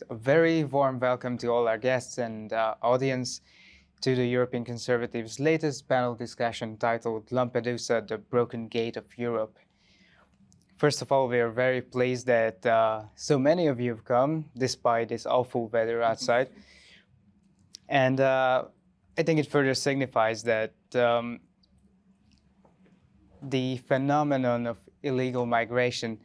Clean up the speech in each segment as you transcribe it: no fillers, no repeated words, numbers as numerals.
A very warm welcome to all our guests and audience to the European Conservatives' latest panel discussion titled Lampedusa, the Broken Gate of Europe. First of all, we are very pleased that so many of you have come despite this awful weather outside. And I think it further signifies that the phenomenon of illegal migration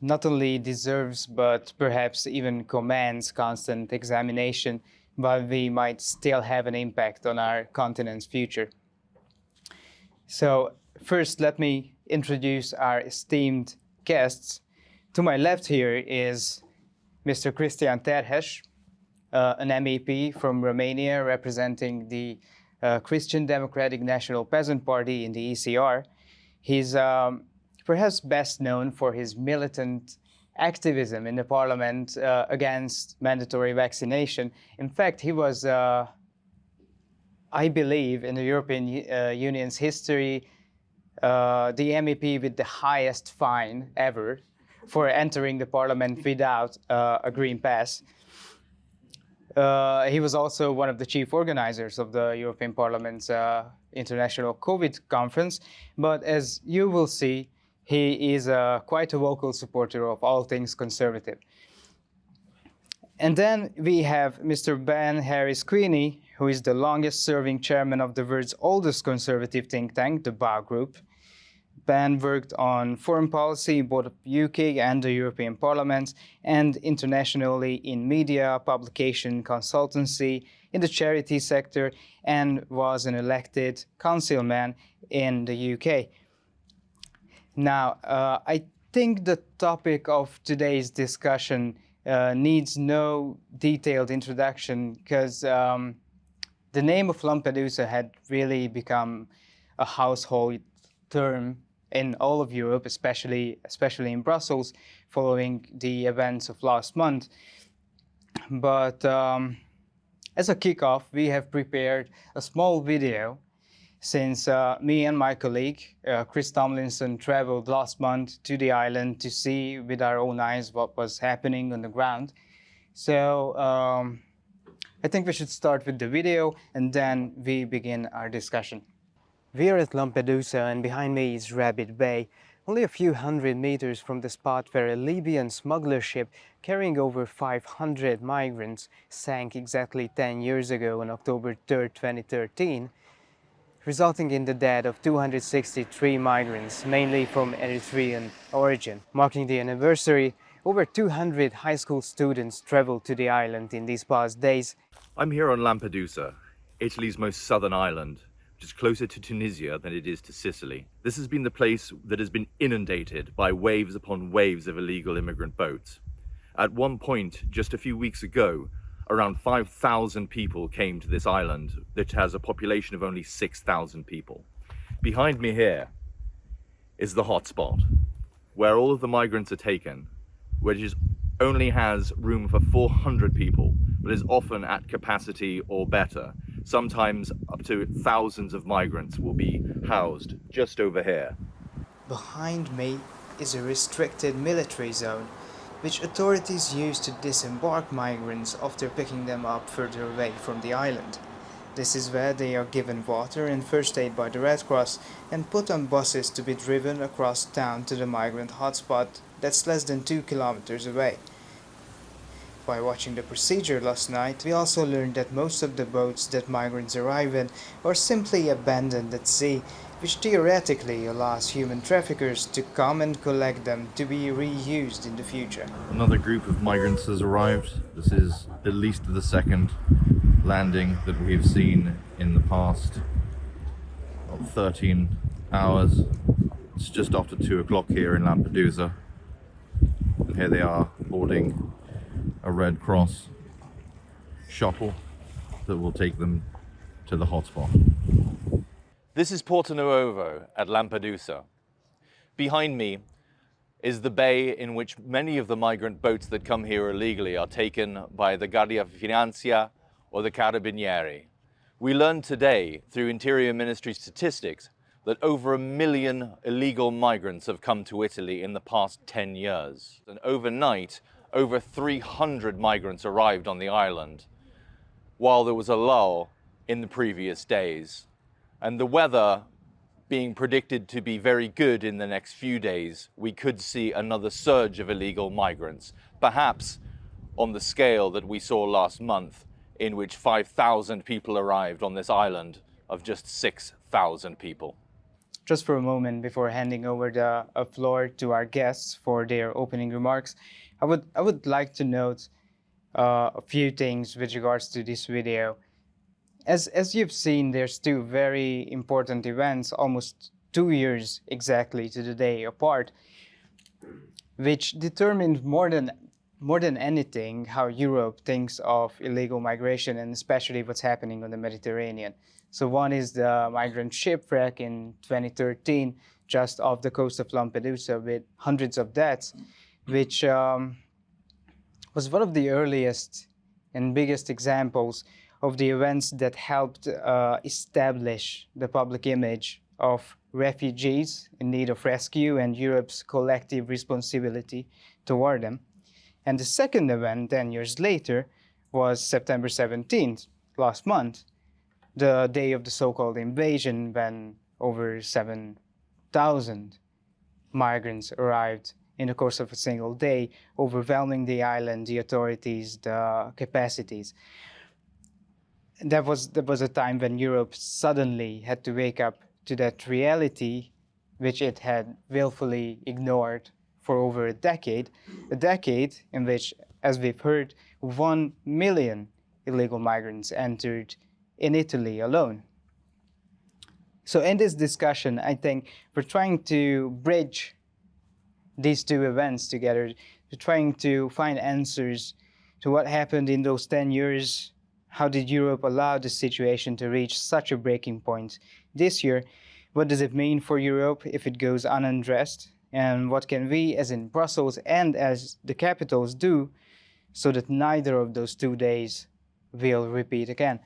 not only deserves, but perhaps even commands constant examination, while we might still have an impact on our continent's future. So first, let me introduce our esteemed guests. To my left here is Mr. Cristian Terheș, an MEP from Romania representing the Christian Democratic National Peasant Party in the ECR. He's perhaps best known for his militant activism in the parliament against mandatory vaccination. In fact, he was, I believe, in the European Union's history, the MEP with the highest fine ever for entering the parliament without a green pass. He was also one of the chief organizers of the European Parliament's International COVID Conference, but as you will see, he is quite a vocal supporter of all things conservative. And then we have Mr. Harris-Quinney, who is the longest-serving chairman of the world's oldest conservative think tank, the BAO Group. Ben worked on foreign policy in both the UK and the European Parliament, and internationally in media, publication, consultancy, in the charity sector, and was an elected councilman in the UK. Now, I think the topic of today's discussion needs no detailed introduction because the name of Lampedusa had really become a household term in all of Europe, especially in Brussels, following the events of last month. But as a kickoff, we have prepared a small video since me and my colleague, Chris Tomlinson, traveled last month to the island to see with our own eyes what was happening on the ground. So I think we should start with the video and then we begin our discussion. We are at Lampedusa and behind me is Rabbit Bay, only a few hundred meters from the spot where a Libyan smuggler ship carrying over 500 migrants sank exactly 10 years ago on October 3, 2013, resulting in the death of 263 migrants, mainly from Eritrean origin. Marking the anniversary, over 200 high school students traveled to the island in these past days. I'm here on Lampedusa, Italy's most southern island, which is closer to Tunisia than it is to Sicily. This has been the place that has been inundated by waves upon waves of illegal immigrant boats. At one point, just a few weeks ago, around 5,000 people came to this island, which has a population of only 6,000 people. Behind me here is the hotspot, where all of the migrants are taken, which only has room for 400 people, but is often at capacity or better. Sometimes up to thousands of migrants will be housed just over here. Behind me is a restricted military zone, which authorities use to disembark migrants after picking them up further away from the island. This is where they are given water and first aid by the Red Cross and put on buses to be driven across town to the migrant hotspot that's less than 2 kilometers away. By watching the procedure last night, we also learned that most of the boats that migrants arrive in are simply abandoned at sea, which theoretically allows human traffickers to come and collect them to be reused in the future. Another group of migrants has arrived. This is at least the second landing that we've seen in the past 13 hours. It's just after 2 o'clock here in Lampedusa. And here they are boarding a Red Cross shuttle that will take them to the hotspot. This is Porto Nuovo at Lampedusa. Behind me is the bay in which many of the migrant boats that come here illegally are taken by the Guardia Finanza or the Carabinieri. We learned today through Interior Ministry statistics that over 1 million illegal migrants have come to Italy in the past 10 years. And overnight, over 300 migrants arrived on the island, while there was a lull in the previous days. And the weather being predicted to be very good in the next few days, we could see another surge of illegal migrants, perhaps on the scale that we saw last month, in which 5,000 people arrived on this island of just 6,000 people. Just for a moment before handing over the floor to our guests for their opening remarks, I would like to note a few things with regards to this video. As you've seen, there's two very important events, almost 2 years exactly to the day apart, which determined more than anything how Europe thinks of illegal migration, and especially what's happening on the Mediterranean. So one is the migrant shipwreck in 2013, just off the coast of Lampedusa, with hundreds of deaths, which was one of the earliest and biggest examples of the events that helped establish the public image of refugees in need of rescue and Europe's collective responsibility toward them. And the second event, 10 years later, was September 17th, last month, the day of the so-called invasion, when over 7,000 migrants arrived in the course of a single day, overwhelming the island, the authorities, the capacities. That was a time when Europe suddenly had to wake up to that reality, which it had willfully ignored for over a decade in which, as we've heard, 1 million illegal migrants entered in Italy alone. So in this discussion, I think we're trying to bridge these two events together. We're trying to find answers to what happened in those 10 years. How did Europe allow the situation to reach such a breaking point this year? What does it mean for Europe if it goes unaddressed? And what can we, as in Brussels and as the capitals, do so that neither of those 2 days will repeat again?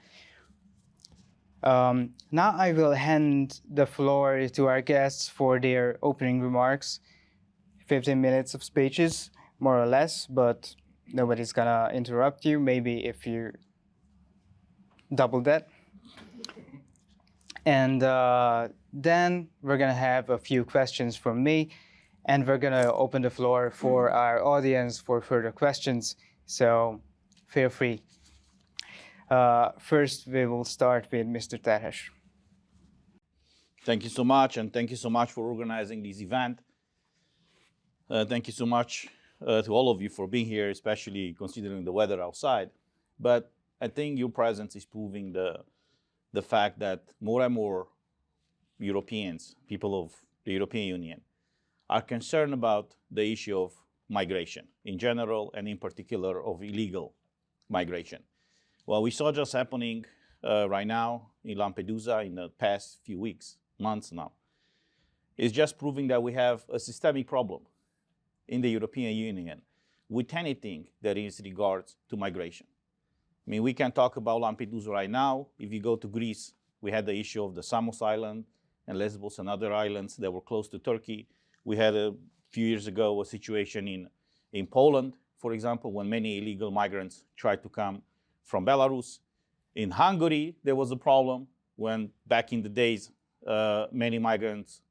Now I will hand the floor to our guests for their opening remarks. 15 minutes of speeches, more or less, but nobody's gonna interrupt you. Maybe if you double that. And then we're gonna have a few questions from me, and we're gonna open the floor for our audience for further questions, so feel free. First, we will start with Mr. Terheș. Thank you so much, and thank you so much for organizing this event. Thank you so much to all of you for being here, especially considering the weather outside. But I think your presence is proving the fact that more and more Europeans, people of the European Union, are concerned about the issue of migration in general, and in particular of illegal migration. What we saw just happening right now in Lampedusa in the past few weeks, months now, is just proving that we have a systemic problem in the European Union with anything that is regards to migration. I mean, we can talk about Lampedusa right now. If you go to Greece, we had the issue of the Samos Island and Lesbos and other islands that were close to Turkey. We had a few years ago a situation in Poland, for example, when many illegal migrants tried to come from Belarus. In Hungary, there was a problem when back in the days, many migrants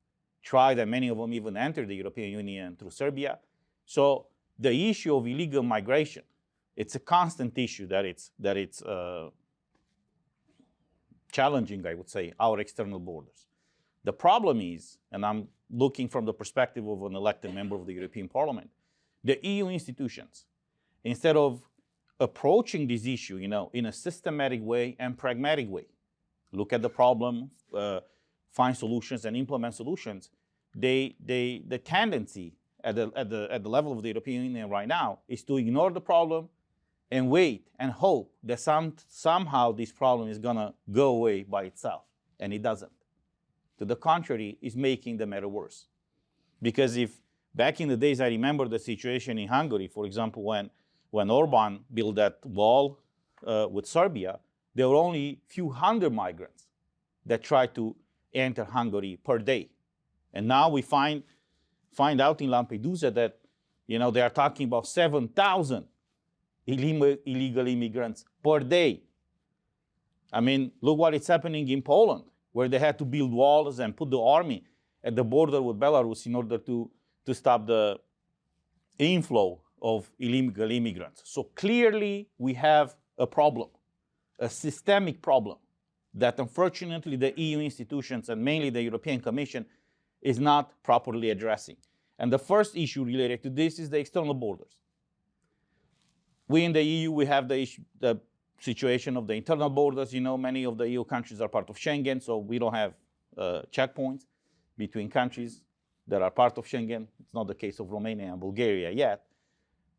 tried, and many of them even entered the European Union through Serbia. So the issue of illegal migration, it's a constant issue that it's challenging, I would say, our external borders. The problem is, and I'm looking from the perspective of an elected member of the European Parliament, the EU institutions, instead of approaching this issue, in a systematic way and pragmatic way, look at the problem, find solutions and implement solutions, the tendency at the level of the European Union right now is to ignore the problem and wait and hope that somehow this problem is gonna go away by itself, and it doesn't. To the contrary, it's making the matter worse. Because if back in the days, I remember the situation in Hungary, for example, when Orban built that wall with Serbia, there were only a few hundred migrants that tried to enter Hungary per day. And now we find out in Lampedusa that You know, they are talking about 7,000 illegal immigrants per day. I mean, look what is happening in Poland, where they had to build walls and put the army at the border with Belarus in order to stop the inflow of illegal immigrants. So clearly we have a problem, a systemic problem that unfortunately the EU institutions and mainly the European Commission is not properly addressing. And the first issue related to this is the external borders. We in the EU, we have the situation of the internal borders. You know, many of the EU countries are part of Schengen, so we don't have checkpoints between countries that are part of Schengen. It's not the case of Romania and Bulgaria yet.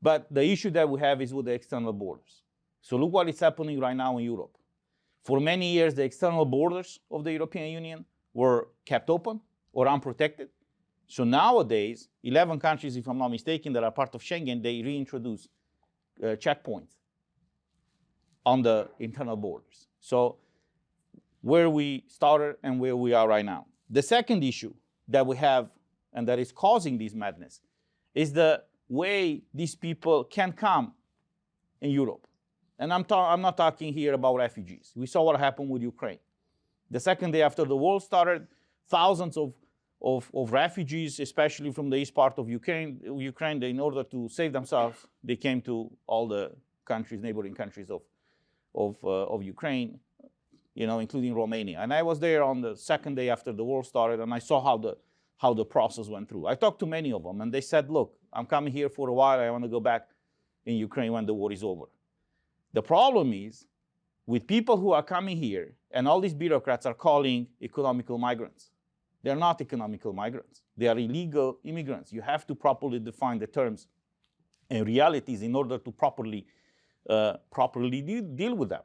But the issue that we have is with the external borders. So look what is happening right now in Europe. For many years, the external borders of the European Union were kept open or unprotected. So nowadays, 11 countries, if I'm not mistaken, that are part of Schengen, they reintroduce checkpoints on the internal borders. So where we started and where we are right now. The second issue that we have and that is causing this madness is the way these people can come in Europe. And I'm not talking here about refugees. We saw what happened with Ukraine. The second day after the war started, thousands of refugees, especially from the east part of Ukraine, in order to save themselves, they came to all the countries, neighboring countries of Ukraine, you know, including Romania. And I was there on the second day after the war started, and I saw how the process went through. I talked to many of them, and they said, look, I'm coming here for a while. I want to go back in Ukraine when the war is over. The problem is, with people who are coming here, and all these bureaucrats are calling economical migrants. They're not economical migrants. They are illegal immigrants. You have to properly define the terms and realities in order to properly deal with them.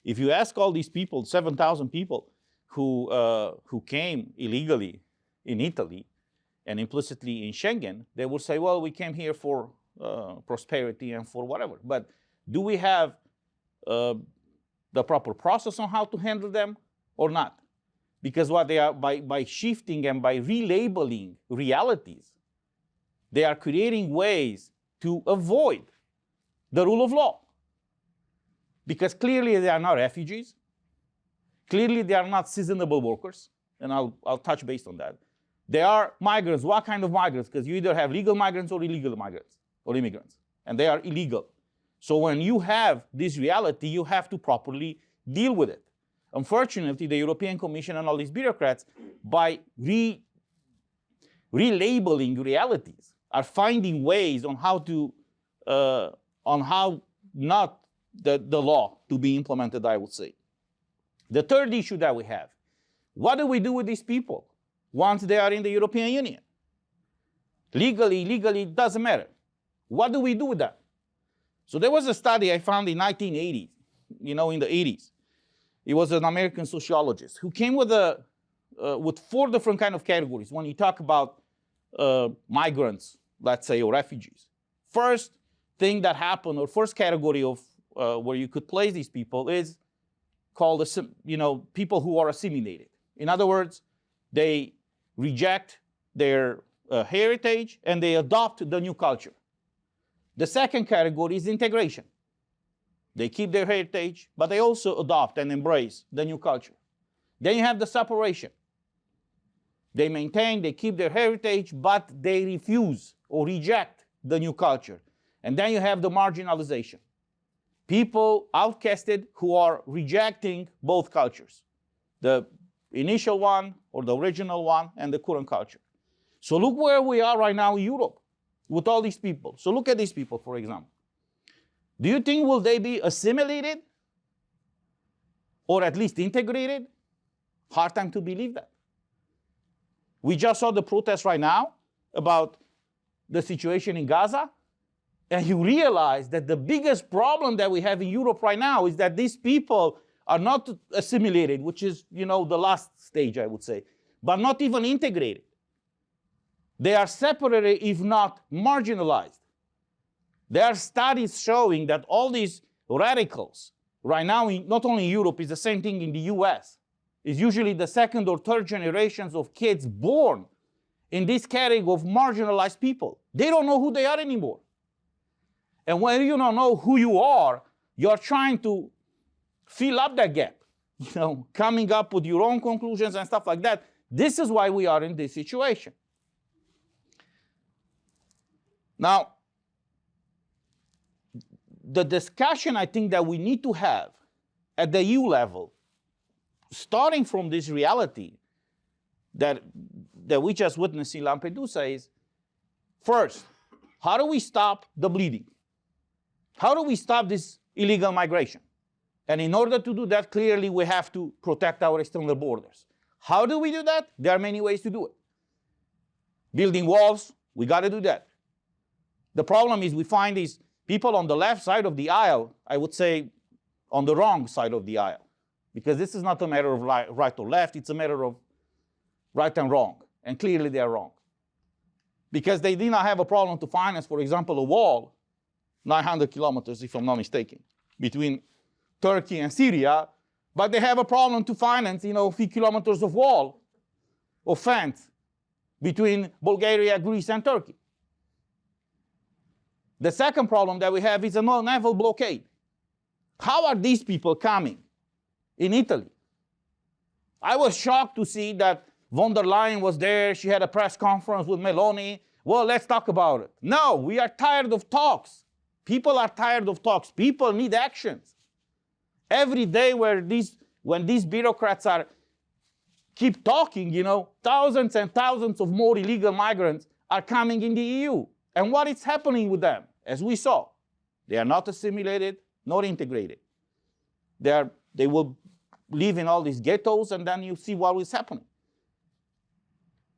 If you ask all these people, 7,000 people who came illegally in Italy and implicitly in Schengen, they will say, well, we came here for prosperity and for whatever. But do we have the proper process on how to handle them or not? Because what they are, by shifting and by relabeling realities, they are creating ways to avoid the rule of law. Because clearly they are not refugees. Clearly they are not seasonable workers. And I'll touch base on that. They are migrants. What kind of migrants? Because you either have legal migrants or illegal migrants or immigrants. And they are illegal. So when you have this reality, you have to properly deal with it. Unfortunately, the European Commission and all these bureaucrats, by relabeling realities, are finding ways on how not the law to be implemented, I would say. The third issue that we have, what do we do with these people once they are in the European Union? Legally, illegally, it doesn't matter. What do we do with that? So there was a study I found in 1980s, you know, in the 80s. It was an American sociologist who came with 4 different kind of categories when you talk about migrants, let's say, or refugees. First thing that happened, or first category of where you could place these people is called, people who are assimilated. In other words, they reject their heritage and they adopt the new culture. The second category is integration. They keep their heritage, but they also adopt and embrace the new culture. Then you have the separation. They maintain, they keep their heritage, but they refuse or reject the new culture. And then you have the marginalization. People outcasted who are rejecting both cultures. The initial one, or the original one, and the current culture. So look where we are right now in Europe with all these people. So look at these people, for example. Do you think will they be assimilated or at least integrated? Hard time to believe that. We just saw the protests right now about the situation in Gaza, and you realize that the biggest problem that we have in Europe right now is that these people are not assimilated, which is, the last stage, I would say, but not even integrated. They are separated, if not marginalized. There are studies showing that all these radicals, right now, not only in Europe, it's the same thing in the US. It's usually the second or third generations of kids born in this category of marginalized people. They don't know who they are anymore. And when you don't know who you are, you're trying to fill up that gap, coming up with your own conclusions and stuff like that. This is why we are in this situation. Now, the discussion I think that we need to have at the EU level, starting from this reality that we just witnessed in Lampedusa, is first, how do we stop the bleeding? How do we stop this illegal migration? And in order to do that, clearly we have to protect our external borders. How do we do that? There are many ways to do it. Building walls, we got to do that. The problem is we find these people on the left side of the aisle, I would say on the wrong side of the aisle, because this is not a matter of right or left, it's a matter of right and wrong, and clearly they are wrong. Because they did not have a problem to finance, for example, a wall 900 kilometers, if I'm not mistaken, between Turkey and Syria, but they have a problem to finance, a few kilometers of wall or fence between Bulgaria, Greece, and Turkey. The second problem that we have is a naval blockade. How are these people coming in Italy? I was shocked to see that von der Leyen was there. She had a press conference with Meloni. Well, let's talk about it. No, we are tired of talks. People are tired of talks. People need actions. Every day when these bureaucrats keep talking, thousands and thousands of more illegal migrants are coming in the EU. And what is happening with them? As we saw, they are not assimilated, not integrated. They will live in all these ghettos, and then you see what is happening.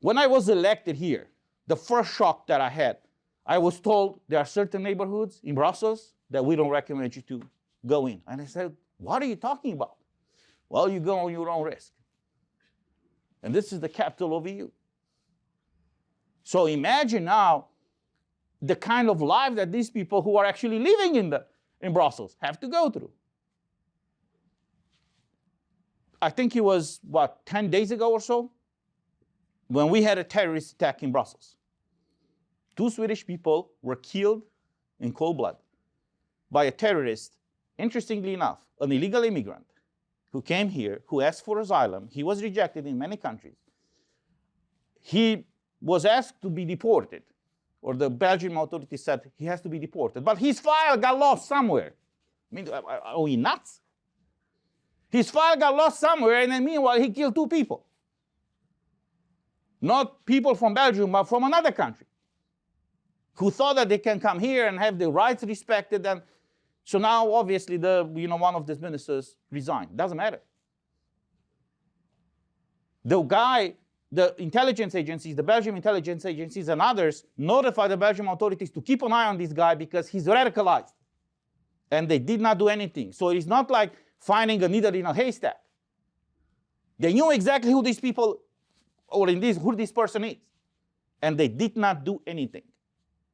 When I was elected here, the first shock that I had, I was told there are certain neighborhoods in Brussels that we don't recommend you to go in. And I said, what are you talking about? Well, you go on your own risk. And this is the capital of EU. So imagine now the kind of life that these people who are actually living in Brussels have to go through. I think it was, 10 days ago or so, when we had a terrorist attack in Brussels. 2 Swedish people were killed in cold blood by a terrorist, interestingly enough, an illegal immigrant who came here, who asked for asylum. He was rejected in many countries. He was asked to be deported, or the Belgian authorities said he has to be deported. But his file got lost somewhere. I mean, are we nuts? His file got lost somewhere, and then meanwhile he killed 2 people. Not people from Belgium, but from another country, who thought that they can come here and have their rights respected. And so now, obviously, one of these ministers resigned. Doesn't matter. The intelligence agencies, the Belgian intelligence agencies and others notified the Belgian authorities to keep an eye on this guy because he's radicalized. And they did not do anything. So it's not like finding a needle in a haystack. They knew exactly who these people, who this person is. And they did not do anything.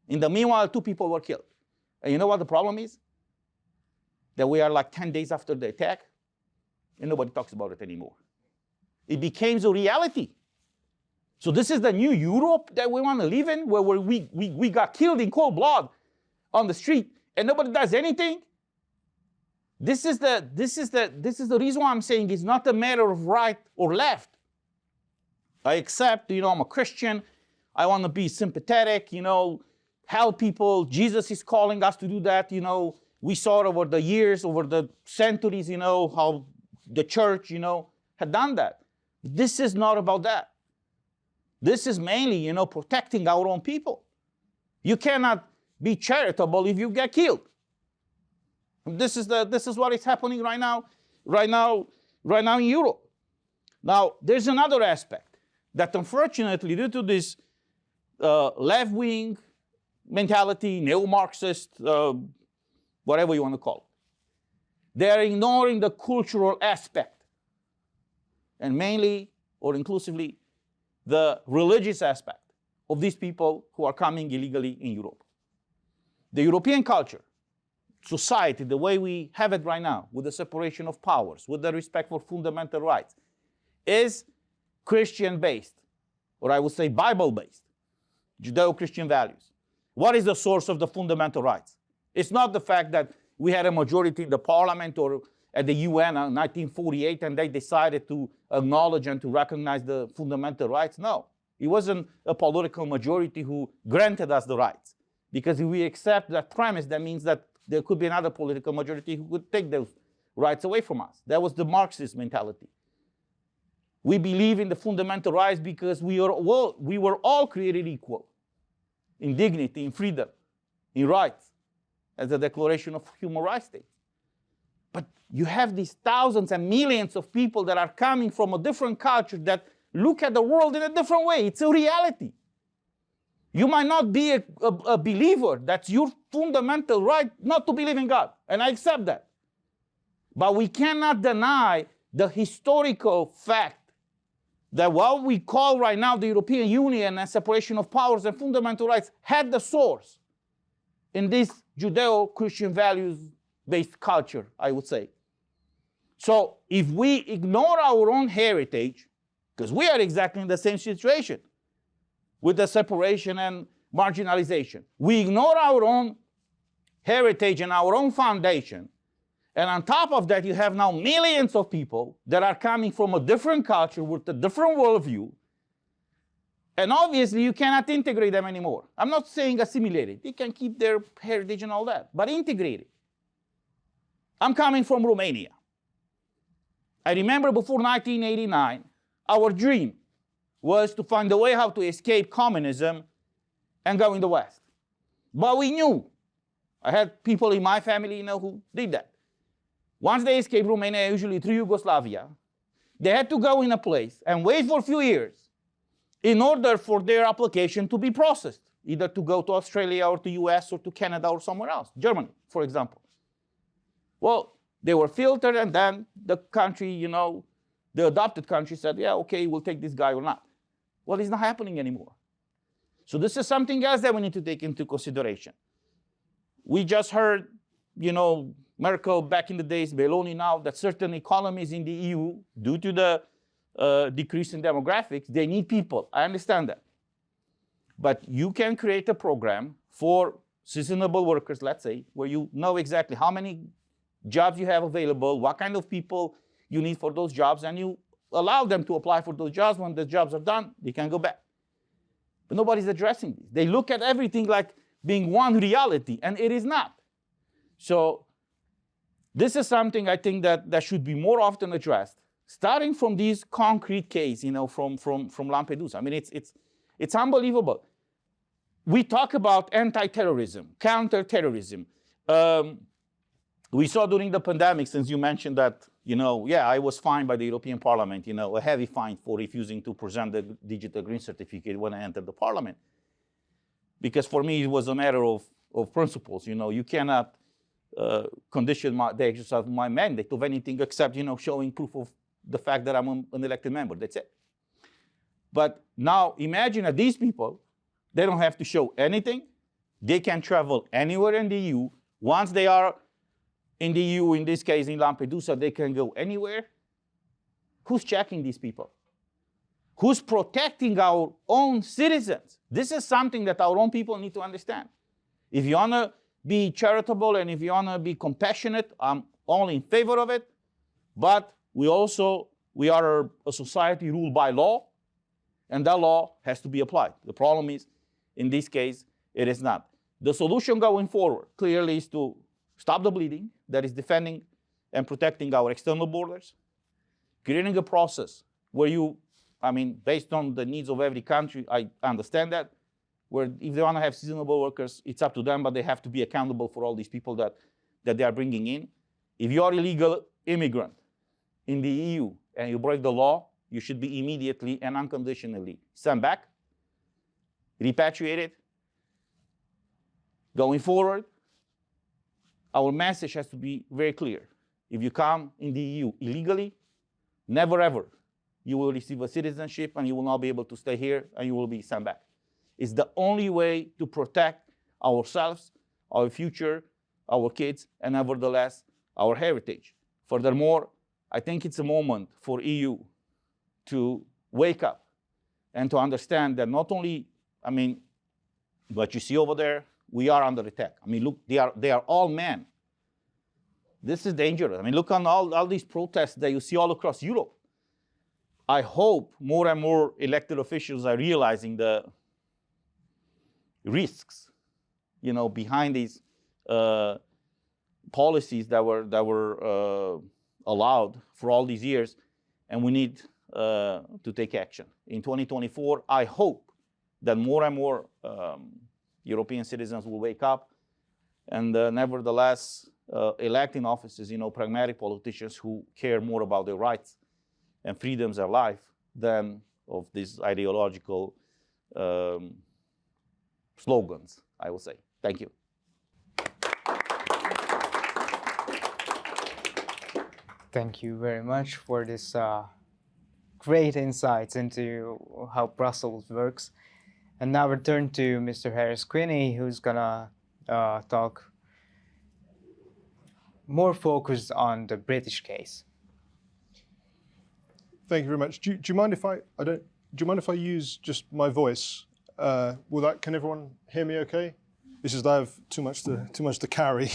In the meanwhile, 2 people were killed. And you know what the problem is? That we are like 10 days after the attack, and nobody talks about it anymore. It became a reality. So this is the new Europe that we want to live in, where we got killed in cold blood on the street, and nobody does anything. This is the reason why I'm saying it's not a matter of right or left. I accept, I'm a Christian. I want to be sympathetic, help people. Jesus is calling us to do that, We saw over the years, over the centuries, how the church, had done that. This is not about that. This is mainly, protecting our own people. You cannot be charitable if you get killed. This is what is happening right now in Europe. Now, there's another aspect that unfortunately, due to this left-wing mentality, neo-Marxist, whatever you want to call it, they are ignoring the cultural aspect, and mainly or inclusively the religious aspect of these people who are coming illegally in Europe. The European culture, society, the way we have it right now, with the separation of powers, with the respect for fundamental rights, is Christian-based. or I would say Bible-based, Judeo-Christian values. What is the source of the fundamental rights? It's not the fact that we had a majority in the parliament or at the UN in 1948 and they decided to acknowledge and to recognize the fundamental rights. No, it wasn't a political majority who granted us the rights. Because if we accept that premise, that means that there could be another political majority who could take those rights away from us. That was the Marxist mentality. We believe in the fundamental rights because we were all created equal in dignity, in freedom, in rights, as the Declaration of Human Rights states. But you have these thousands and millions of people that are coming from a different culture that look at the world in a different way. It's a reality. You might not be a believer. That's your fundamental right not to believe in God. And I accept that. But we cannot deny the historical fact that what we call right now the European Union and separation of powers and fundamental rights had the source in this Judeo-Christian values-based culture, I would say. So if we ignore our own heritage, because we are exactly in the same situation with the separation and marginalization, we ignore our own heritage and our own foundation, and on top of that, you have now millions of people that are coming from a different culture with a different worldview. And obviously, you cannot integrate them anymore. I'm not saying assimilate it. They can keep their heritage and all that, but integrate it. I'm coming from Romania. I remember before 1989, our dream was to find a way how to escape communism and go in the West. But we knew. I had people in my family, who did that. Once they escaped Romania, usually through Yugoslavia, they had to go in a place and wait for a few years in order for their application to be processed, either to go to Australia or to US or to Canada or somewhere else, Germany, for example. Well, they were filtered and then the country, the adopted country said, yeah, okay, we'll take this guy or not. Well, it's not happening anymore. So this is something else that we need to take into consideration. We just heard, Merkel back in the days, Meloni now, that certain economies in the EU, due to the decrease in demographics, they need people. I understand that. But you can create a program for seasonable workers, let's say, where you know exactly how many jobs you have available, what kind of people you need for those jobs, and you allow them to apply for those jobs. When the jobs are done, they can go back. But nobody's addressing this. They look at everything like being one reality, and it is not. So this is something I think that should be more often addressed, starting from these concrete case, from Lampedusa. I mean, it's unbelievable. We talk about anti-terrorism, counter-terrorism. We saw during the pandemic, since you mentioned that, I was fined by the European Parliament, a heavy fine for refusing to present the digital green certificate when I entered the Parliament. Because for me, it was a matter of principles. You cannot condition the exercise of my mandate of anything except, showing proof of the fact that I'm an elected member. That's it. But now imagine that these people, they don't have to show anything. They can travel anywhere in the EU. Once they are in the EU, in this case in Lampedusa, they can go anywhere. Who's checking these people? Who's protecting our own citizens? This is something that our own people need to understand. If you want to be charitable and if you want to be compassionate, I'm all in favor of it. But we are a society ruled by law, and that law has to be applied. The problem is, in this case, it is not. The solution going forward clearly is to stop the bleeding, that is defending and protecting our external borders, creating a process where based on the needs of every country, I understand that, where if they want to have seasonable workers, it's up to them, but they have to be accountable for all these people that they are bringing in. If you are an illegal immigrant in the EU and you break the law, you should be immediately and unconditionally sent back, repatriated. Going forward, our message has to be very clear. If you come in the EU illegally, never ever you will receive a citizenship and you will not be able to stay here and you will be sent back. It's the only way to protect ourselves, our future, our kids, and nevertheless, our heritage. Furthermore, I think it's a moment for EU to wake up and to understand that not only, I mean, what you see over there, we are under attack. I mean, look, they are all men. This is dangerous. I mean, look on all these protests that you see all across Europe. I hope more and more elected officials are realizing the risks, you know, behind these policies that were allowed for all these years, and we need to take action. In 2024, I hope that more and more European citizens will wake up and nevertheless elect in offices, you know, pragmatic politicians who care more about their rights and freedoms of life than of these ideological slogans, I will say. Thank you. Thank you very much for this great insights into how Brussels works. And now we turn to Mr. Harris-Quinney, who's gonna talk more focused on the British case. Thank you very much. Do you mind if do you mind if I use just my voice? Can everyone hear me okay? It's just I have too much to carry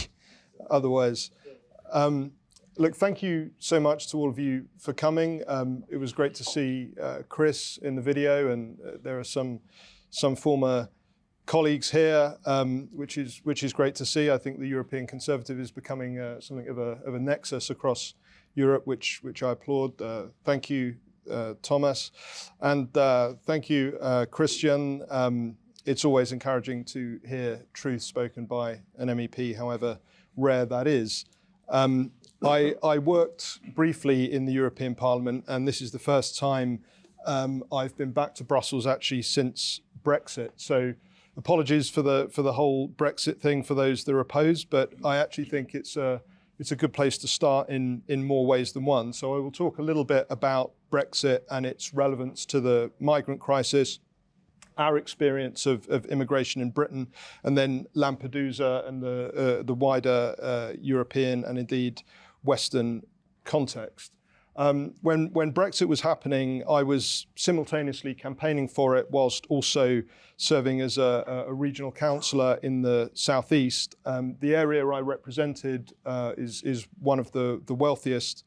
otherwise. Look, thank you so much to all of you for coming. It was great to see Chris in the video, and there are some former colleagues here, which is great to see. I think the European Conservative is becoming something of a nexus across Europe, which I applaud. Thank you, Thomas, and thank you, Cristian. It's always encouraging to hear truth spoken by an MEP, however rare that is. I worked briefly in the European Parliament, and this is the first time I've been back to Brussels actually since Brexit. So apologies for the whole Brexit thing for those that are opposed, but I actually think it's a good place to start in more ways than one. So I will talk a little bit about Brexit and its relevance to the migrant crisis, our experience of immigration in Britain, and then Lampedusa and the wider European and indeed Western context. When Brexit was happening, I was simultaneously campaigning for it whilst also serving as a regional councillor in the southeast. The area I represented is one of the wealthiest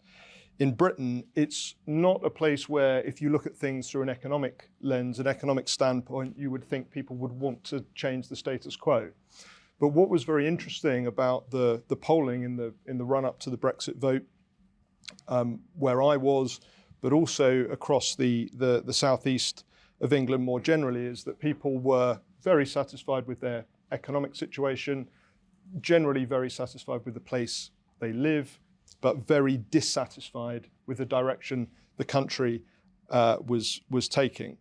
in Britain. It's not a place where, if you look at things through an economic lens, an economic standpoint, you would think people would want to change the status quo. But what was very interesting about the polling in the run-up to the Brexit vote, where I was, but also across the southeast of England more generally, is that people were very satisfied with their economic situation, generally very satisfied with the place they live, but very dissatisfied with the direction the country was taking.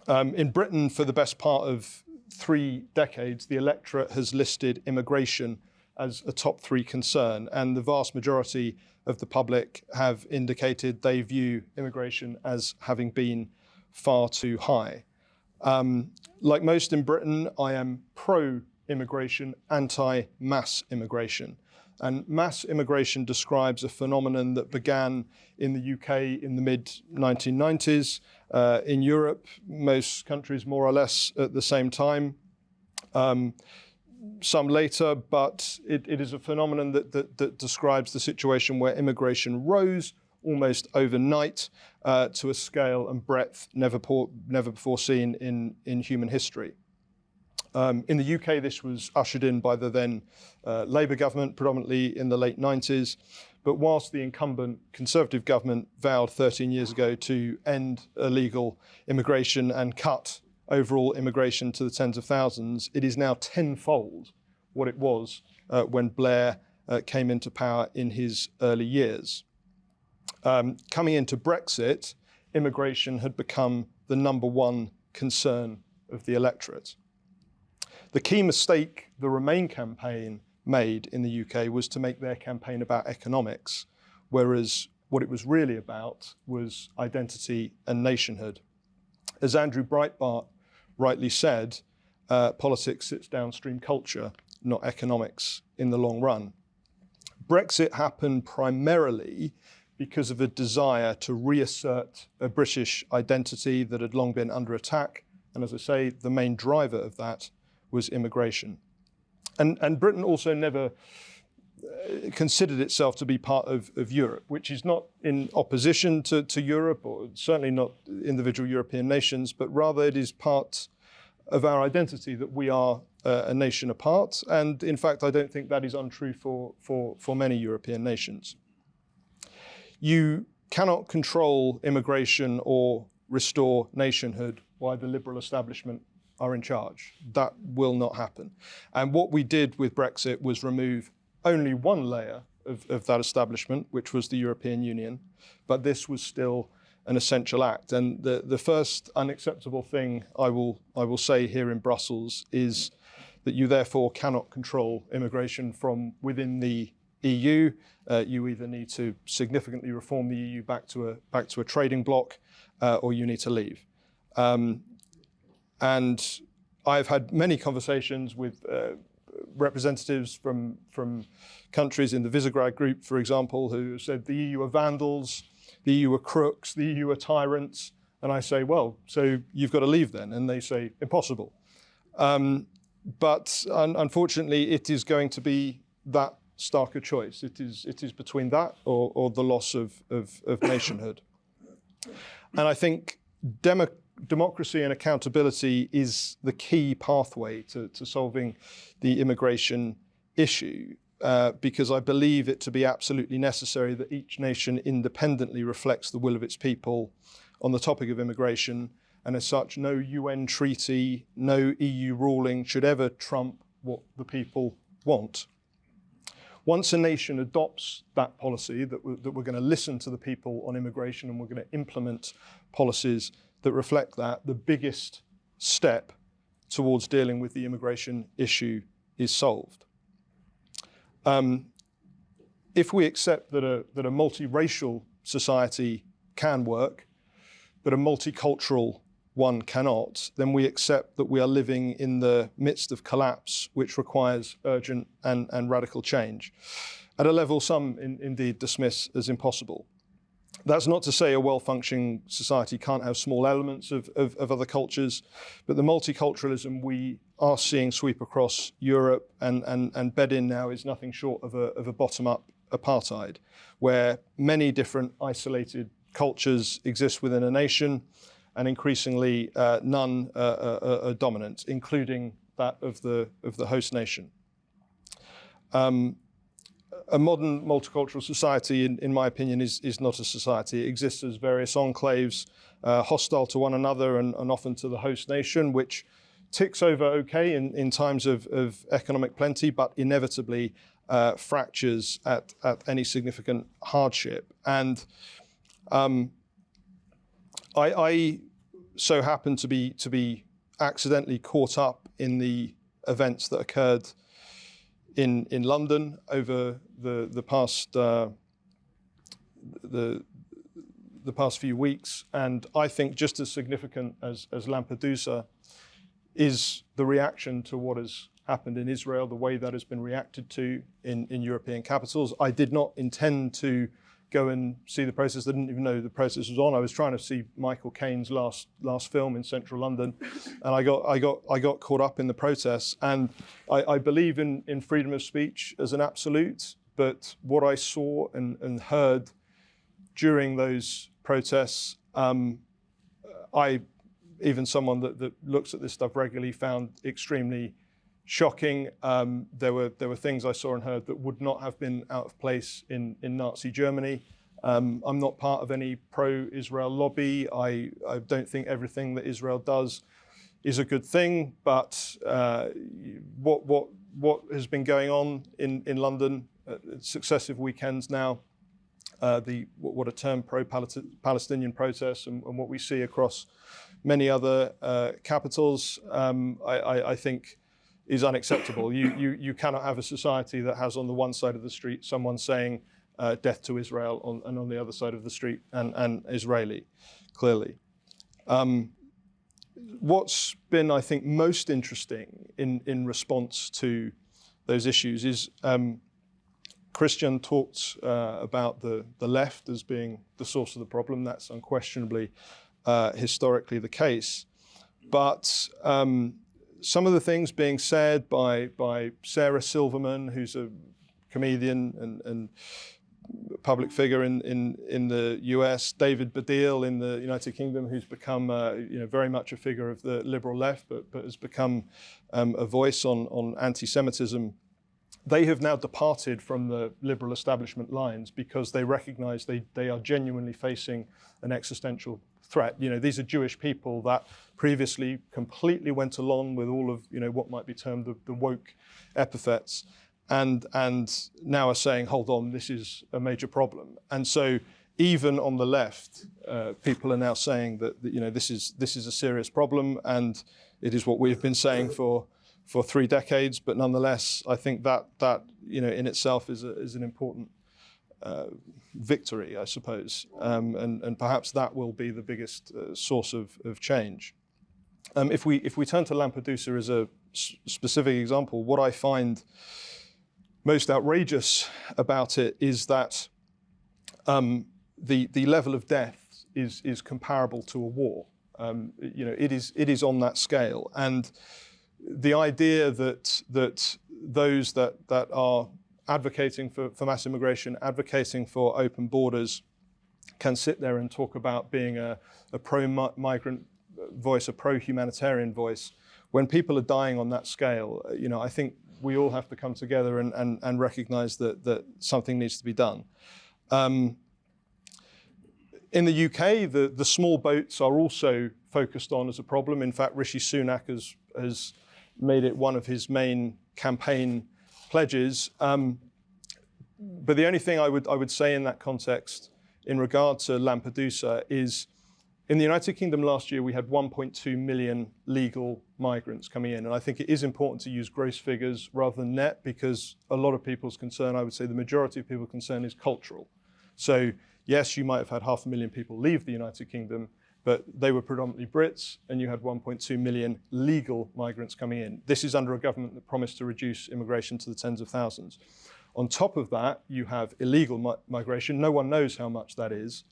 In Britain, for the best part of 3 decades, the electorate has listed immigration as a top 3 concern, and the vast majority of the public have indicated they view immigration as having been far too high. Like most in Britain, I am pro-immigration, anti-mass immigration. And mass immigration describes a phenomenon that began in the UK in the mid-1990s, in Europe, most countries more or less at the same time, some later, but it is a phenomenon that describes the situation where immigration rose almost overnight to a scale and breadth never before seen in human history. In the UK, this was ushered in by the then Labour government, predominantly in the late 90s. But whilst the incumbent Conservative government vowed 13 years ago to end illegal immigration and cut overall immigration to the tens of thousands, it is now tenfold what it was when Blair came into power in his early years. Coming into Brexit, immigration had become the #1 concern of the electorate. The key mistake the Remain campaign made in the UK was to make their campaign about economics, whereas what it was really about was identity and nationhood. As Andrew Breitbart rightly said, politics sits downstream culture, not economics in the long run. Brexit happened primarily because of a desire to reassert a British identity that had long been under attack. And as I say, the main driver of that was immigration. And Britain also never considered itself to be part of Europe, which is not in opposition to Europe, or certainly not individual European nations, but rather it is part of our identity that we are a nation apart. And in fact, I don't think that is untrue for many European nations. You cannot control immigration or restore nationhood while the liberal establishment are in charge. That will not happen. And what we did with Brexit was remove only one layer of that establishment, which was the European Union, but this was still an essential act. And the first unacceptable thing I will say here in Brussels is that you therefore cannot control immigration from within the EU. You either need to significantly reform the EU back to a trading bloc, or you need to leave. And I've had many conversations with representatives from countries in the Visegrad group, for example, who said the EU are vandals, the EU are crooks, the EU are tyrants. And I say, well, so you've got to leave then. And they say, impossible. But unfortunately, it is going to be that starker choice. It is between that or the loss of nationhood. And I think democracy and accountability is the key pathway to solving the immigration issue, because I believe it to be absolutely necessary that each nation independently reflects the will of its people on the topic of immigration. And as such, no UN treaty, no EU ruling should ever trump what the people want. Once a nation adopts that policy, that we're going to listen to the people on immigration and we're going to implement policies that reflect that, the biggest step towards dealing with the immigration issue is solved. If we accept that a multiracial society can work, but a multicultural one cannot, then we accept that we are living in the midst of collapse, which requires urgent and radical change, at a level some indeed dismiss as impossible. That's not to say a well-functioning society can't have small elements of other cultures, but the multiculturalism we are seeing sweep across Europe and bed in now is nothing short of a bottom-up apartheid, where many different isolated cultures exist within a nation, and increasingly none are dominant, including that of the host nation. A modern multicultural society, in my opinion, is not a society. It exists as various enclaves, hostile to one another and often to the host nation, which ticks over okay in times of economic plenty, but inevitably fractures at any significant hardship. And I so happen to be accidentally caught up in the events that occurred in London over the past few weeks, and I think just as significant as Lampedusa is the reaction to what has happened in Israel, the way that has been reacted to in European capitals. I did not intend to go and see the protest. I didn't even know the protest was on. I was trying to see Michael Caine's last film in central London, and I got caught up in the protests. And I believe in freedom of speech as an absolute, but what I saw and heard during those protests, even someone that looks at this stuff regularly, found extremely shocking. There were things I saw and heard that would not have been out of place in Nazi Germany. I'm not part of any pro-Israel lobby. I don't think everything that Israel does is a good thing, but what has been going on in London successive weekends now, what are termed pro-Palestinian protests and what we see across many other capitals, I think is unacceptable. You cannot have a society that has on the one side of the street someone saying death to Israel and on the other side of the street and Israeli, clearly. What's been, I think, most interesting in response to those issues is Cristian talked about the left as being the source of the problem. That's unquestionably historically the case. But some of the things being said by Sarah Silverman, who's a comedian and public figure in the US, David Baddiel in the United Kingdom, who's become very much a figure of the liberal left, but has become a voice on anti-Semitism. They have now departed from the liberal establishment lines because they recognize they are genuinely facing an existential threat. These are Jewish people that previously completely went along with all of what might be termed the woke epithets, and now are saying, hold on, this is a major problem. And so even on the left, people are now saying that this is a serious problem, and it is what we've been saying for 3 decades. But nonetheless, I think that in itself is an important victory, I suppose, and perhaps that will be the biggest source of change. If we turn to Lampedusa as a specific example, what I find most outrageous about it is that the level of death is comparable to a war. It is on that scale, and the idea that those that are advocating for mass immigration, advocating for open borders, can sit there and talk about being a pro-migrant voice, a pro-humanitarian voice, when people are dying on that scale. I think we all have to come together and recognize that something needs to be done. In the UK, the small boats are also focused on as a problem. In fact, Rishi Sunak has made it one of his main campaign pledges. But the only thing I would say in that context in regard to Lampedusa is, in the United Kingdom last year, we had 1.2 million legal migrants coming in. And I think it is important to use gross figures rather than net, because a lot of people's concern, I would say the majority of people's concern, is cultural. So yes, you might have had 500,000 people leave the United Kingdom, but they were predominantly Brits, and you had 1.2 million legal migrants coming in. This is under a government that promised to reduce immigration to the tens of thousands. On top of that, you have illegal migration. No one knows how much that is.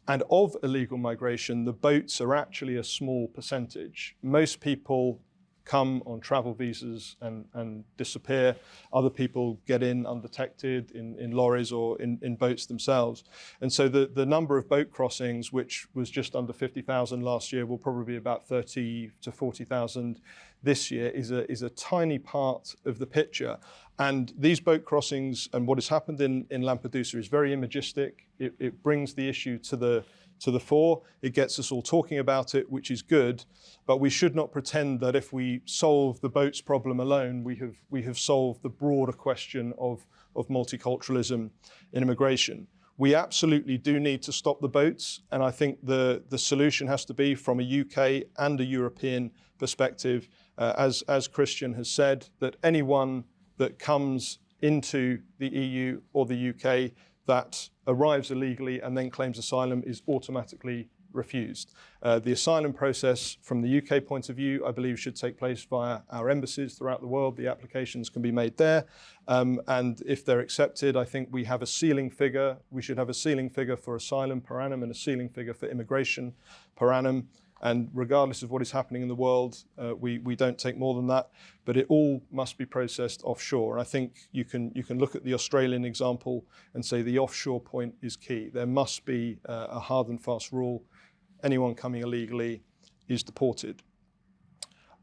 And of illegal migration, the boats are actually a small percentage. Most people come on travel visas and disappear. Other people get in undetected in lorries or in boats themselves. And so the number of boat crossings, which was just under 50,000 last year, will probably be about 30 to 40,000 this year, is a tiny part of the picture. And these boat crossings and what has happened in Lampedusa is very imagistic. It brings the issue to the fore. It gets us all talking about it, which is good. But we should not pretend that if we solve the boats problem alone, we have solved the broader question of multiculturalism in immigration. We absolutely do need to stop the boats. And I think the solution has to be, from a UK and a European perspective, as Cristian has said, that anyone that comes into the EU or the UK that arrives illegally and then claims asylum is automatically refused. The asylum process from the UK point of view, I believe, should take place via our embassies throughout the world. The applications can be made there. And if they're accepted, I think we have a ceiling figure. We should have a ceiling figure for asylum per annum and a ceiling figure for immigration per annum. And regardless of what is happening in the world, we don't take more than that, but it all must be processed offshore. And I think you can look at the Australian example and say the offshore point is key. There must be a hard and fast rule. Anyone coming illegally is deported.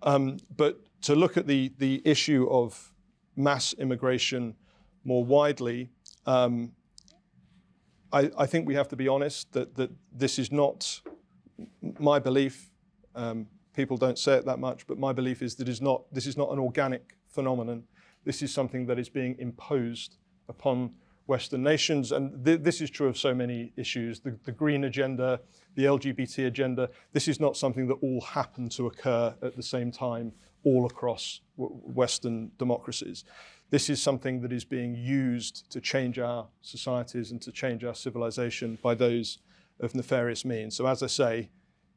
But to look at the issue of mass immigration more widely, I think we have to be honest that this is not my belief. People don't say it that much, but my belief is that this is not an organic phenomenon. This is something that is being imposed upon Western nations, and this is true of so many issues. The green agenda, the LGBT agenda, this is not something that all happen to occur at the same time all across Western democracies. This is something that is being used to change our societies and to change our civilization by those of nefarious means. So as I say,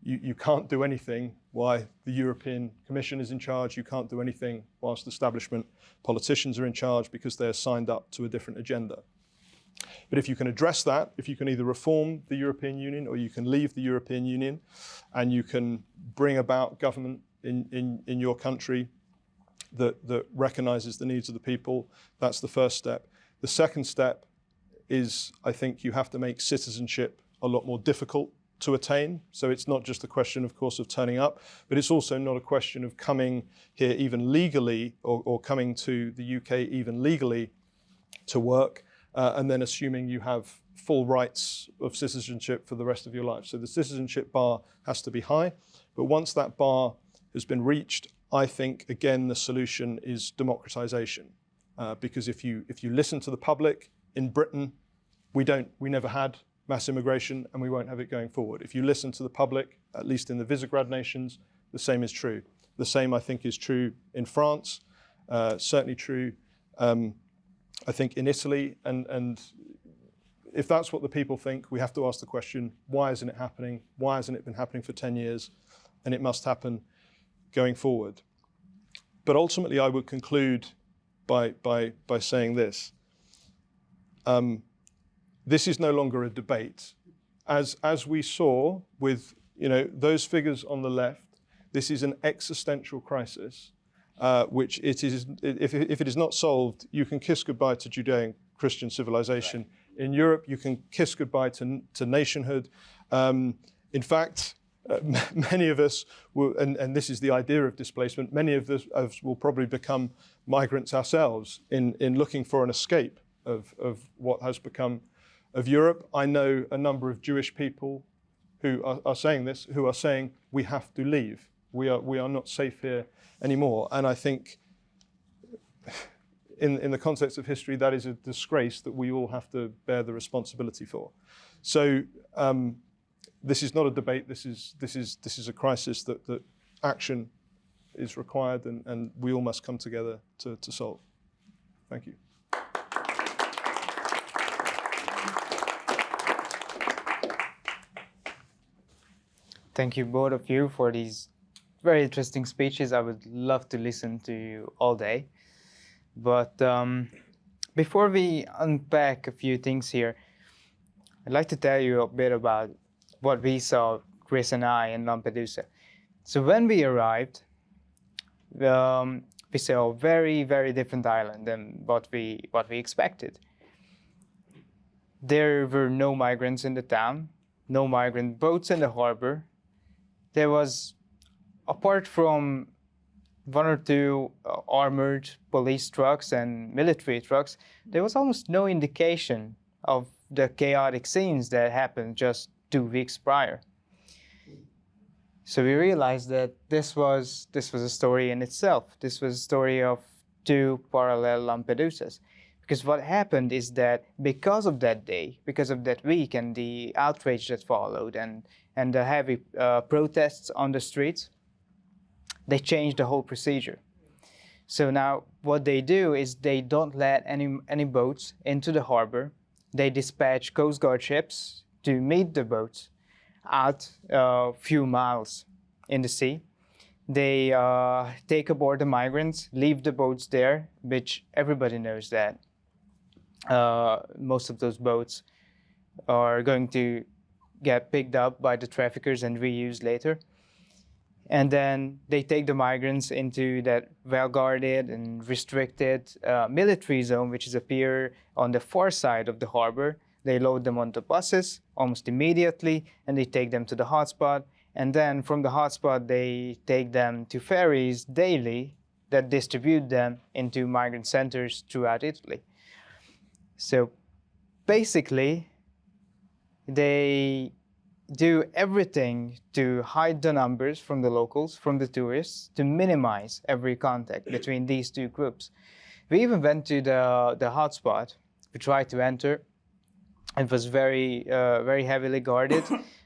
You can't do anything while the European Commission is in charge. You can't do anything whilst establishment politicians are in charge because they're signed up to a different agenda. But if you can address that, if you can either reform the European Union or you can leave the European Union and you can bring about government in your country that recognizes the needs of the people, that's the first step. The second step is, I think you have to make citizenship a lot more difficult to attain. So it's not just a question, of course, of turning up, but it's also not a question of coming here even legally or coming to the UK even legally to work and then assuming you have full rights of citizenship for the rest of your life. So the citizenship bar has to be high, but once that bar has been reached, I think, again, the solution is democratization. Because if you listen to the public in Britain, we never had mass immigration and we won't have it going forward. If you listen to the public, at least in the Visegrad nations, the same is true. The same, I think, is true in France, certainly true, I think, in Italy. And if that's what the people think, we have to ask the question, why isn't it happening? Why hasn't it been happening for 10 years? And it must happen going forward. But ultimately, I would conclude by saying this. This is no longer a debate. As we saw with those figures on the left, this is an existential crisis, which it is, if it is not solved, you can kiss goodbye to Judeo-Christian civilization. Right. In Europe, you can kiss goodbye to nationhood. In fact, many of us will, and this is the idea of displacement, many of us will probably become migrants ourselves in looking for an escape of what has become of Europe. I know a number of Jewish people who are saying this, who are saying we have to leave. We are not safe here anymore. And I think in the context of history, that is a disgrace that we all have to bear the responsibility for. So this is not a debate. This is a crisis that action is required, and we all must come together to solve. Thank you. Thank you, both of you, for these very interesting speeches. I would love to listen to you all day. But before we unpack a few things here, I'd like to tell you a bit about what we saw, Chris and I, in Lampedusa. So when we arrived, we saw a very, very different island than what we expected. There were no migrants in the town, no migrant boats in the harbor. There was, apart from one or two armored police trucks and military trucks, there was almost no indication of the chaotic scenes that happened just 2 weeks prior. So we realized that this was a story in itself. This was a story of two parallel Lampedusas. Because what happened is that because of that day, because of that week and the outrage that followed and the heavy protests on the streets, they changed the whole procedure. So now what they do is they don't let any boats into the harbor. They dispatch Coast Guard ships to meet the boats out a few miles in the sea. They take aboard the migrants, leave the boats there, which everybody knows that most of those boats are going to get picked up by the traffickers and reused later. And then they take the migrants into that well-guarded and restricted military zone, which is a pier on the far side of the harbor. They load them onto buses almost immediately, and they take them to the hotspot. And then from the hotspot, they take them to ferries daily that distribute them into migrant centers throughout Italy. So basically, they do everything to hide the numbers from the locals, from the tourists, to minimize every contact between these two groups. We even went to the hotspot. We tried to enter. It was very heavily guarded.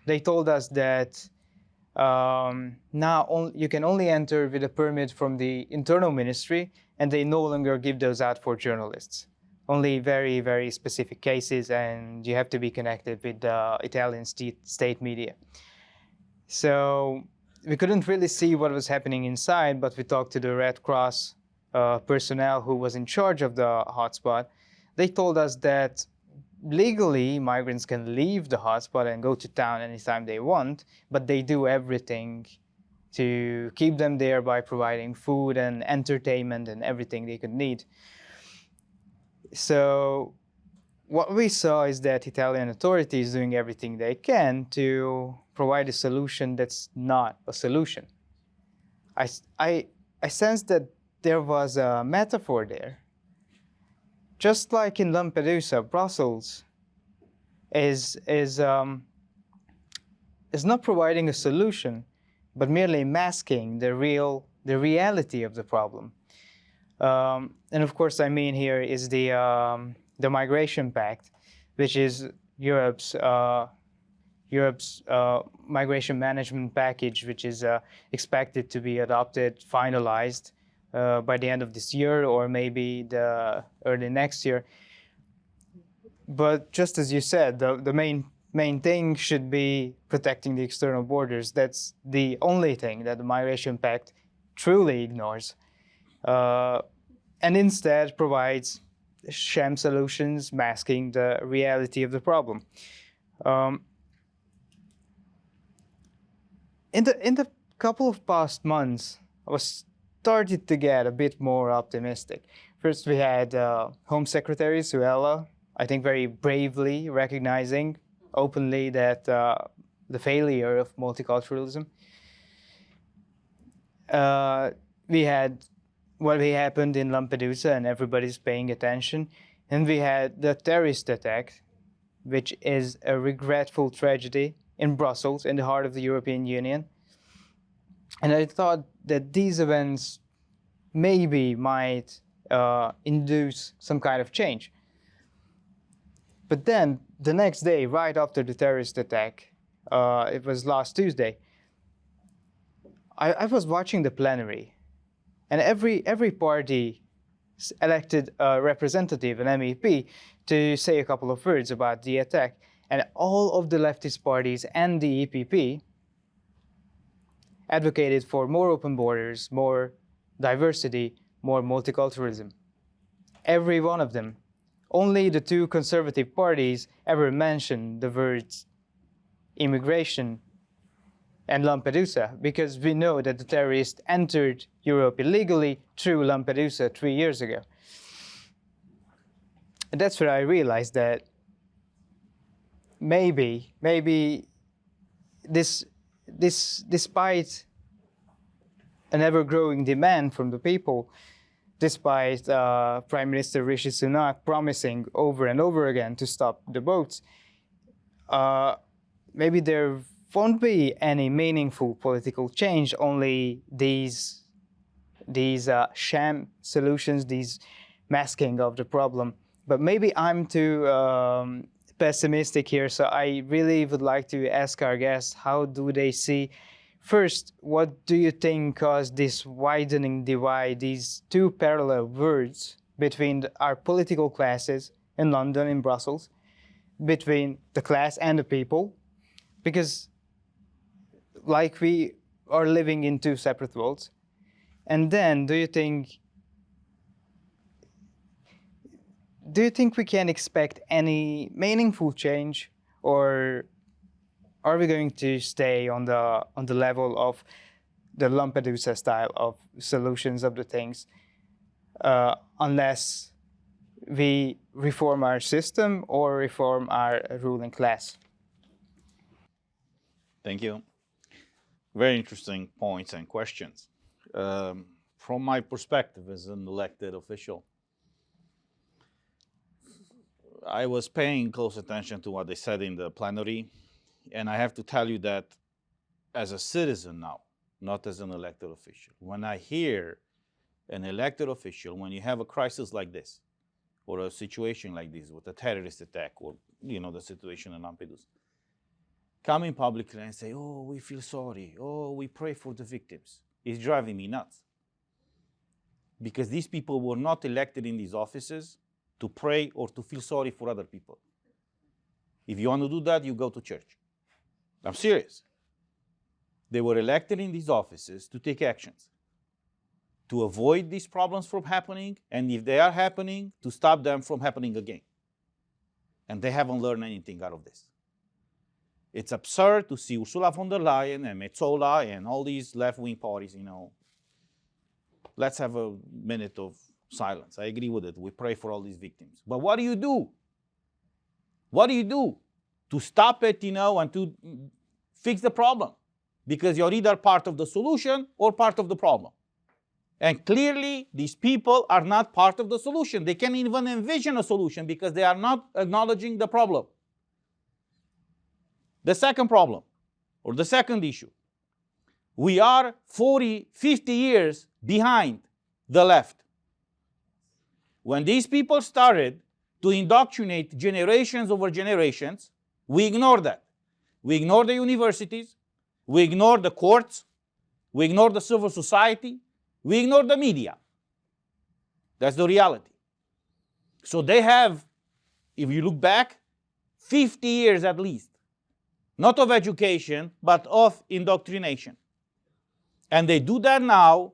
They told us that now you can only enter with a permit from the internal ministry, and they no longer give those out for journalists. Only very, very specific cases, and you have to be connected with the Italian state media. So we couldn't really see what was happening inside, but we talked to the Red Cross personnel who was in charge of the hotspot. They told us that legally migrants can leave the hotspot and go to town anytime they want, but they do everything to keep them there by providing food and entertainment and everything they could need. So what we saw is that Italian authorities doing everything they can to provide a solution that's not a solution. I sensed that there was a metaphor there. Just like in Lampedusa, Brussels is not providing a solution, but merely masking the reality of the problem. And of course, I mean here is the Migration Pact, which is Europe's migration management package, which is expected to be adopted, finalized by the end of this year or maybe the early next year. But just as you said, the main thing should be protecting the external borders. That's the only thing that the Migration Pact truly ignores, and instead provides sham solutions masking the reality of the problem. In the couple of past months, I was started to get a bit more optimistic. First, we had Home Secretary Suella, I think very bravely recognizing openly that the failure of multiculturalism. We had what happened in Lampedusa, and everybody's paying attention. And we had the terrorist attack, which is a regretful tragedy in Brussels, in the heart of the European Union. And I thought that these events maybe might induce some kind of change. But then the next day, right after the terrorist attack, it was last Tuesday, I was watching the plenary, and every party elected a representative, an MEP, to say a couple of words about the attack. And all of the leftist parties and the EPP advocated for more open borders, more diversity, more multiculturalism. Every one of them. Only the two conservative parties ever mentioned the words immigration and Lampedusa, because we know that the terrorists entered Europe illegally through Lampedusa 3 years ago. And that's where I realized that maybe this despite an ever-growing demand from the people, despite Prime Minister Rishi Sunak promising over and over again to stop the boats, maybe there won't be any meaningful political change, only these sham solutions, these masking of the problem. But maybe I'm too pessimistic here, so I really would like to ask our guests, how do they see? First, what do you think caused this widening divide, these two parallel worlds between our political classes in London, in Brussels, between the class and the people? Because like we are living in two separate worlds. And then do you think we can expect any meaningful change, or are we going to stay on the level of the Lampedusa style of solutions of the things, unless we reform our system or reform our ruling class? Thank you. Very interesting points and questions. From my perspective as an elected official, I was paying close attention to what they said in the plenary, and I have to tell you that as a citizen now, not as an elected official, when I hear an elected official, when you have a crisis like this, or a situation like this with a terrorist attack, or the situation in Lampedusa, coming publicly and say, oh, we feel sorry, oh, we pray for the victims, it's driving me nuts. Because these people were not elected in these offices to pray or to feel sorry for other people. If you want to do that, you go to church. I'm serious. They were elected in these offices to take actions, to avoid these problems from happening, and if they are happening, to stop them from happening again. And they haven't learned anything out of this. It's absurd to see Ursula von der Leyen and Metsola and all these left-wing parties, Let's have a minute of silence. I agree with it. We pray for all these victims. But what do you do? What do you do to stop it, and to fix the problem? Because you're either part of the solution or part of the problem. And clearly, these people are not part of the solution. They can't even envision a solution because they are not acknowledging the problem. The second problem, or the second issue, we are 40, 50 years behind the left. When these people started to indoctrinate generations over generations, we ignored that. We ignored the universities, we ignored the courts, we ignored the civil society, we ignored the media. That's the reality. So they have, if you look back, 50 years at least, not of education, but of indoctrination. And they do that now.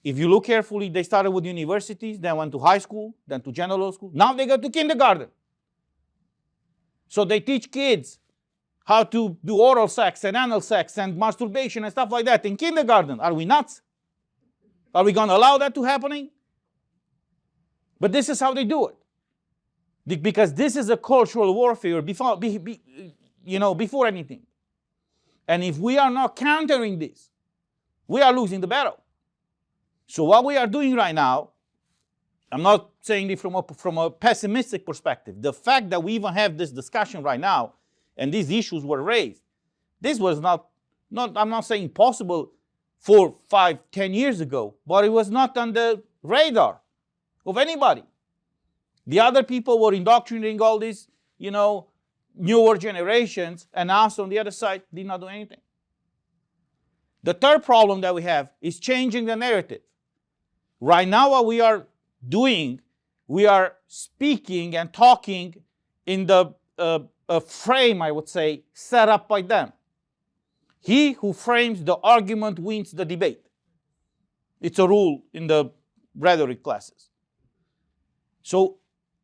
If you look carefully, they started with universities, then went to high school, then to general school. Now they go to kindergarten. So they teach kids how to do oral sex and anal sex and masturbation and stuff like that in kindergarten. Are we nuts? Are we going to allow that to happening? But this is how they do it. Because this is a cultural warfare before anything. And if we are not countering this, we are losing the battle. So what we are doing right now, I'm not saying it from a pessimistic perspective. The fact that we even have this discussion right now and these issues were raised, this was not I'm not saying possible 4, 5, 10 years ago, but it was not on the radar of anybody. The other people were indoctrinating all these, newer generations, and us on the other side did not do anything. The third problem that we have is changing the narrative. Right now, what we are doing, we are speaking and talking in a frame, I would say, set up by them. He who frames the argument wins the debate. It's a rule in the rhetoric classes. So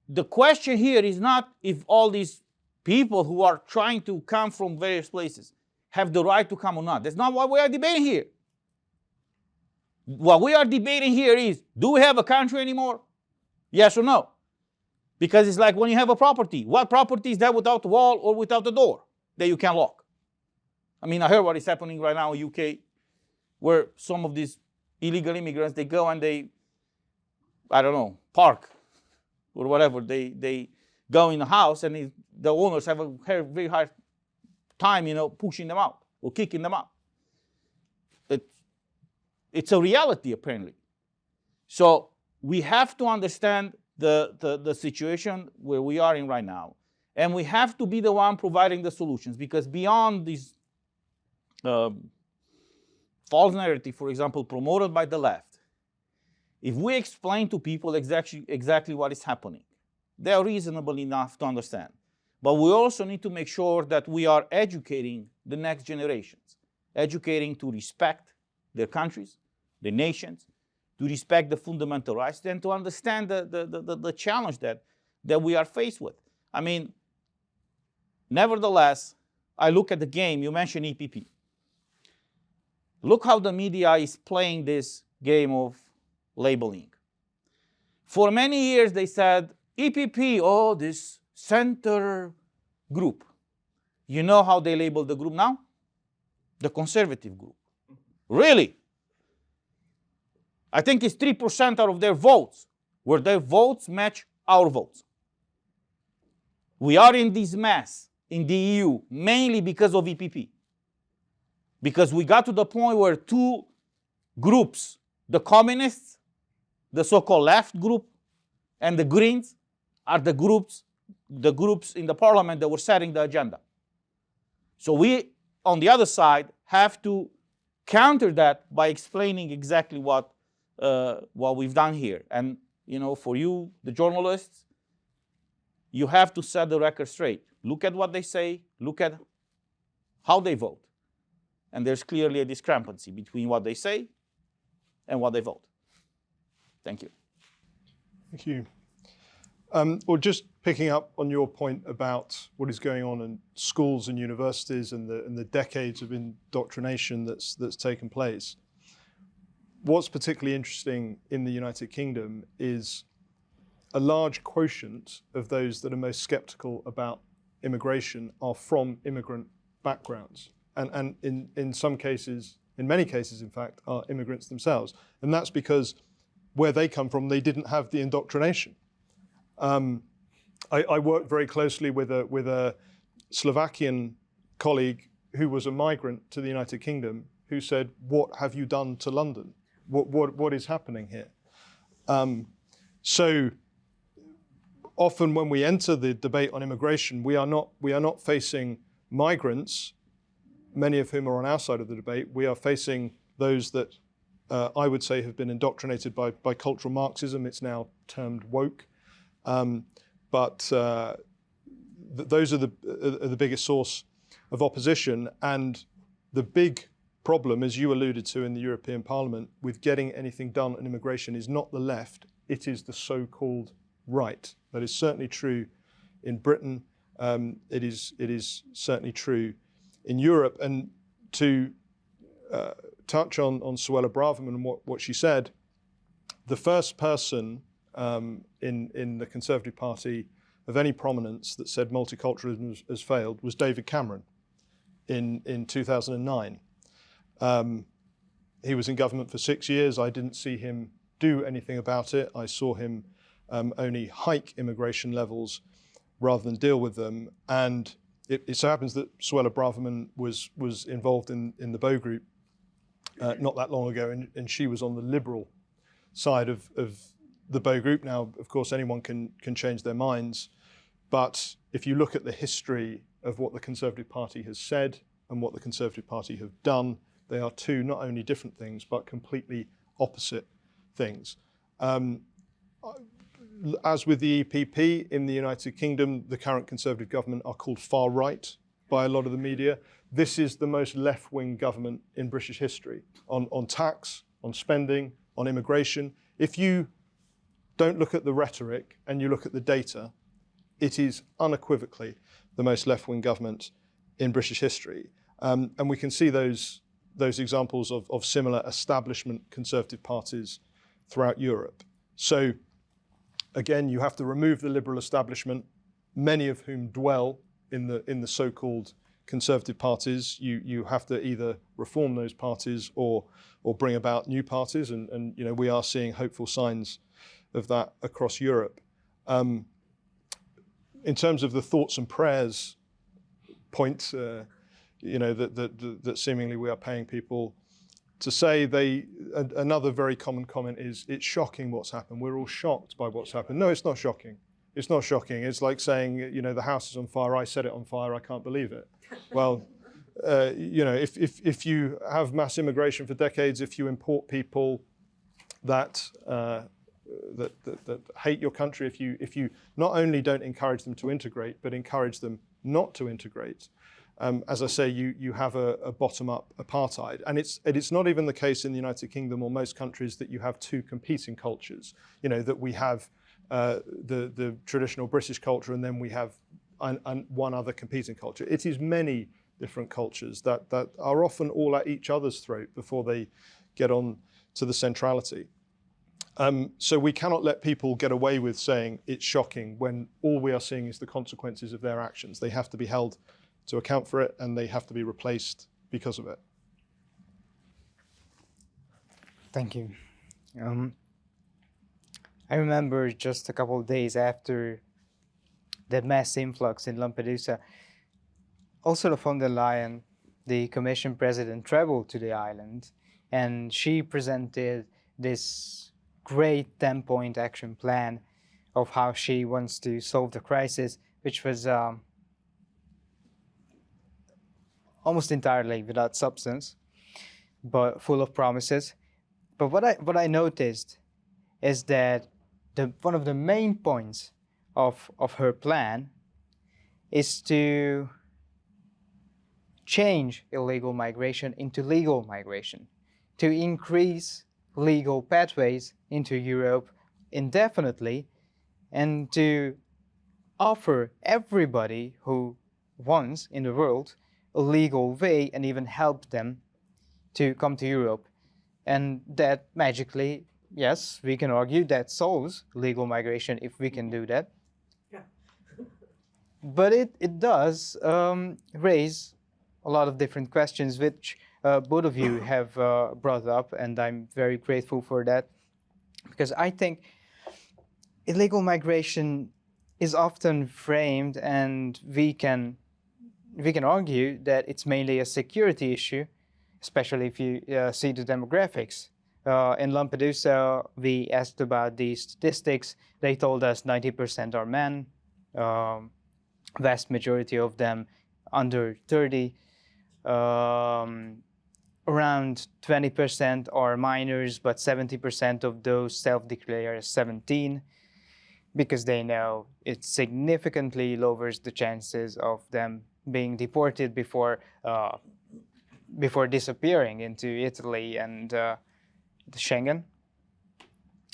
the question here is not if all these people who are trying to come from various places have the right to come or not. That's not what we are debating here. What we are debating here is, do we have a country anymore? Yes or no? Because it's like when you have a property. What property is that without a wall or without a door that you can lock? I heard what is happening right now in UK, where some of these illegal immigrants, they go and they, park or whatever. They go in the house and the owners have a very hard time, pushing them out or kicking them out. It's a reality, apparently. So we have to understand the situation where we are in right now. And we have to be the one providing the solutions, because beyond these false narrative, for example, promoted by the left, if we explain to people exactly what is happening, they are reasonable enough to understand. But we also need to make sure that we are educating the next generations, educating to respect their countries, their nations, to respect the fundamental rights, and to understand the challenge that we are faced with. Nevertheless, I look at the game. You mentioned EPP. Look how the media is playing this game of labeling. For many years, they said, EPP, this center group. You know how they label the group now? The conservative group. Really? I think it's 3% out of their votes, where their votes match our votes. We are in this mess in the EU, mainly because of EPP. Because we got to the point where two groups, the communists, the so-called left group, and the Greens, are the groups in the parliament that were setting the agenda. So we, on the other side, have to counter that by explaining exactly what we've done here. And, for you, the journalists, you have to set the record straight. Look at what they say. Look at how they vote. And there's clearly a discrepancy between what they say and what they vote. Thank you. Thank you. Well, just picking up on your point about what is going on in schools and universities and the decades of indoctrination that's taken place. What's particularly interesting in the United Kingdom is a large quotient of those that are most skeptical about immigration are from immigrant backgrounds. And in some cases, in many cases, in fact, are immigrants themselves. And that's because where they come from, they didn't have the indoctrination. I worked very closely with a Slovakian colleague who was a migrant to the United Kingdom who said, "What have you done to London? What is happening here?" So often when we enter the debate on immigration, we are not facing migrants, many of whom are on our side of the debate. We are facing those that I would say have been indoctrinated by cultural Marxism. It's now termed woke. Those are the biggest source of opposition. And the big problem, as you alluded to in the European Parliament, with getting anything done on immigration is not the left, it is the so-called right. That is certainly true in Britain. It is certainly true in Europe. And to touch on Suella Braverman and what she said, the first person in the Conservative Party of any prominence that said multiculturalism has failed was David Cameron in 2009. He was in government for 6 years. I didn't see him do anything about it. I saw him only hike immigration levels rather than deal with them. And it so happens that Suella Braverman was involved in the Bow Group not that long ago, and she was on the liberal side of the Bow Group. Now, of course, anyone can change their minds, but if you look at the history of what the Conservative Party has said and what the Conservative Party have done, they are two not only different things, but completely opposite things. As with the EPP in the United Kingdom, the current Conservative government are called far right by a lot of the media. This is the most left-wing government in British history on tax, on spending, on immigration. If you don't look at the rhetoric and you look at the data, it is unequivocally the most left-wing government in British history. And we can see those examples of similar establishment Conservative parties throughout Europe. So again, you have to remove the liberal establishment, many of whom dwell in the so-called Conservative parties. You have to either reform those parties or bring about new parties, and you know, we are seeing hopeful signs of that across Europe. In terms of the thoughts and prayers point, you know, that seemingly we are paying people to say, another very common comment is, it's shocking what's happened. We're all shocked by what's happened. No, it's not shocking. It's not shocking. It's like saying, you know, the house is on fire, I set it on fire, I can't believe it. Well, you know, if you have mass immigration for decades, if you import people that hate your country, if you not only don't encourage them to integrate, but encourage them not to integrate, as I say, you have a bottom-up apartheid. And it's not even the case in the United Kingdom or most countries that you have two competing cultures. You know, that we have the traditional British culture, and then we have one other competing culture. It is many different cultures that are often all at each other's throat before they get on to the centrality. So we cannot let people get away with saying it's shocking when all we are seeing is the consequences of their actions. They have to be held to account for it, and they have to be replaced because of it. Thank you. I remember just a couple of days after the mass influx in Lampedusa, Ursula von der Leyen, the Commission President, traveled to the island, and she presented this great 10-point action plan of how she wants to solve the crisis, which was almost entirely without substance, but full of promises. But what I noticed is that one of the main points of her plan is to change illegal migration into legal migration, to increase legal pathways into Europe indefinitely, and to offer everybody who wants in the world a legal way and even help them to come to Europe. And that magically, yes, we can argue that solves legal migration if we can do that. Yeah. But it does raise a lot of different questions, which both of you have brought up, and I'm very grateful for that, because I think illegal migration is often framed, and we can argue that it's mainly a security issue, especially if you see the demographics. In Lampedusa, we asked about these statistics. They told us 90% are men, vast majority of them under 30. Around 20% are minors, but 70% of those self-declare as 17, because they know it significantly lowers the chances of them being deported before disappearing into Italy and the Schengen.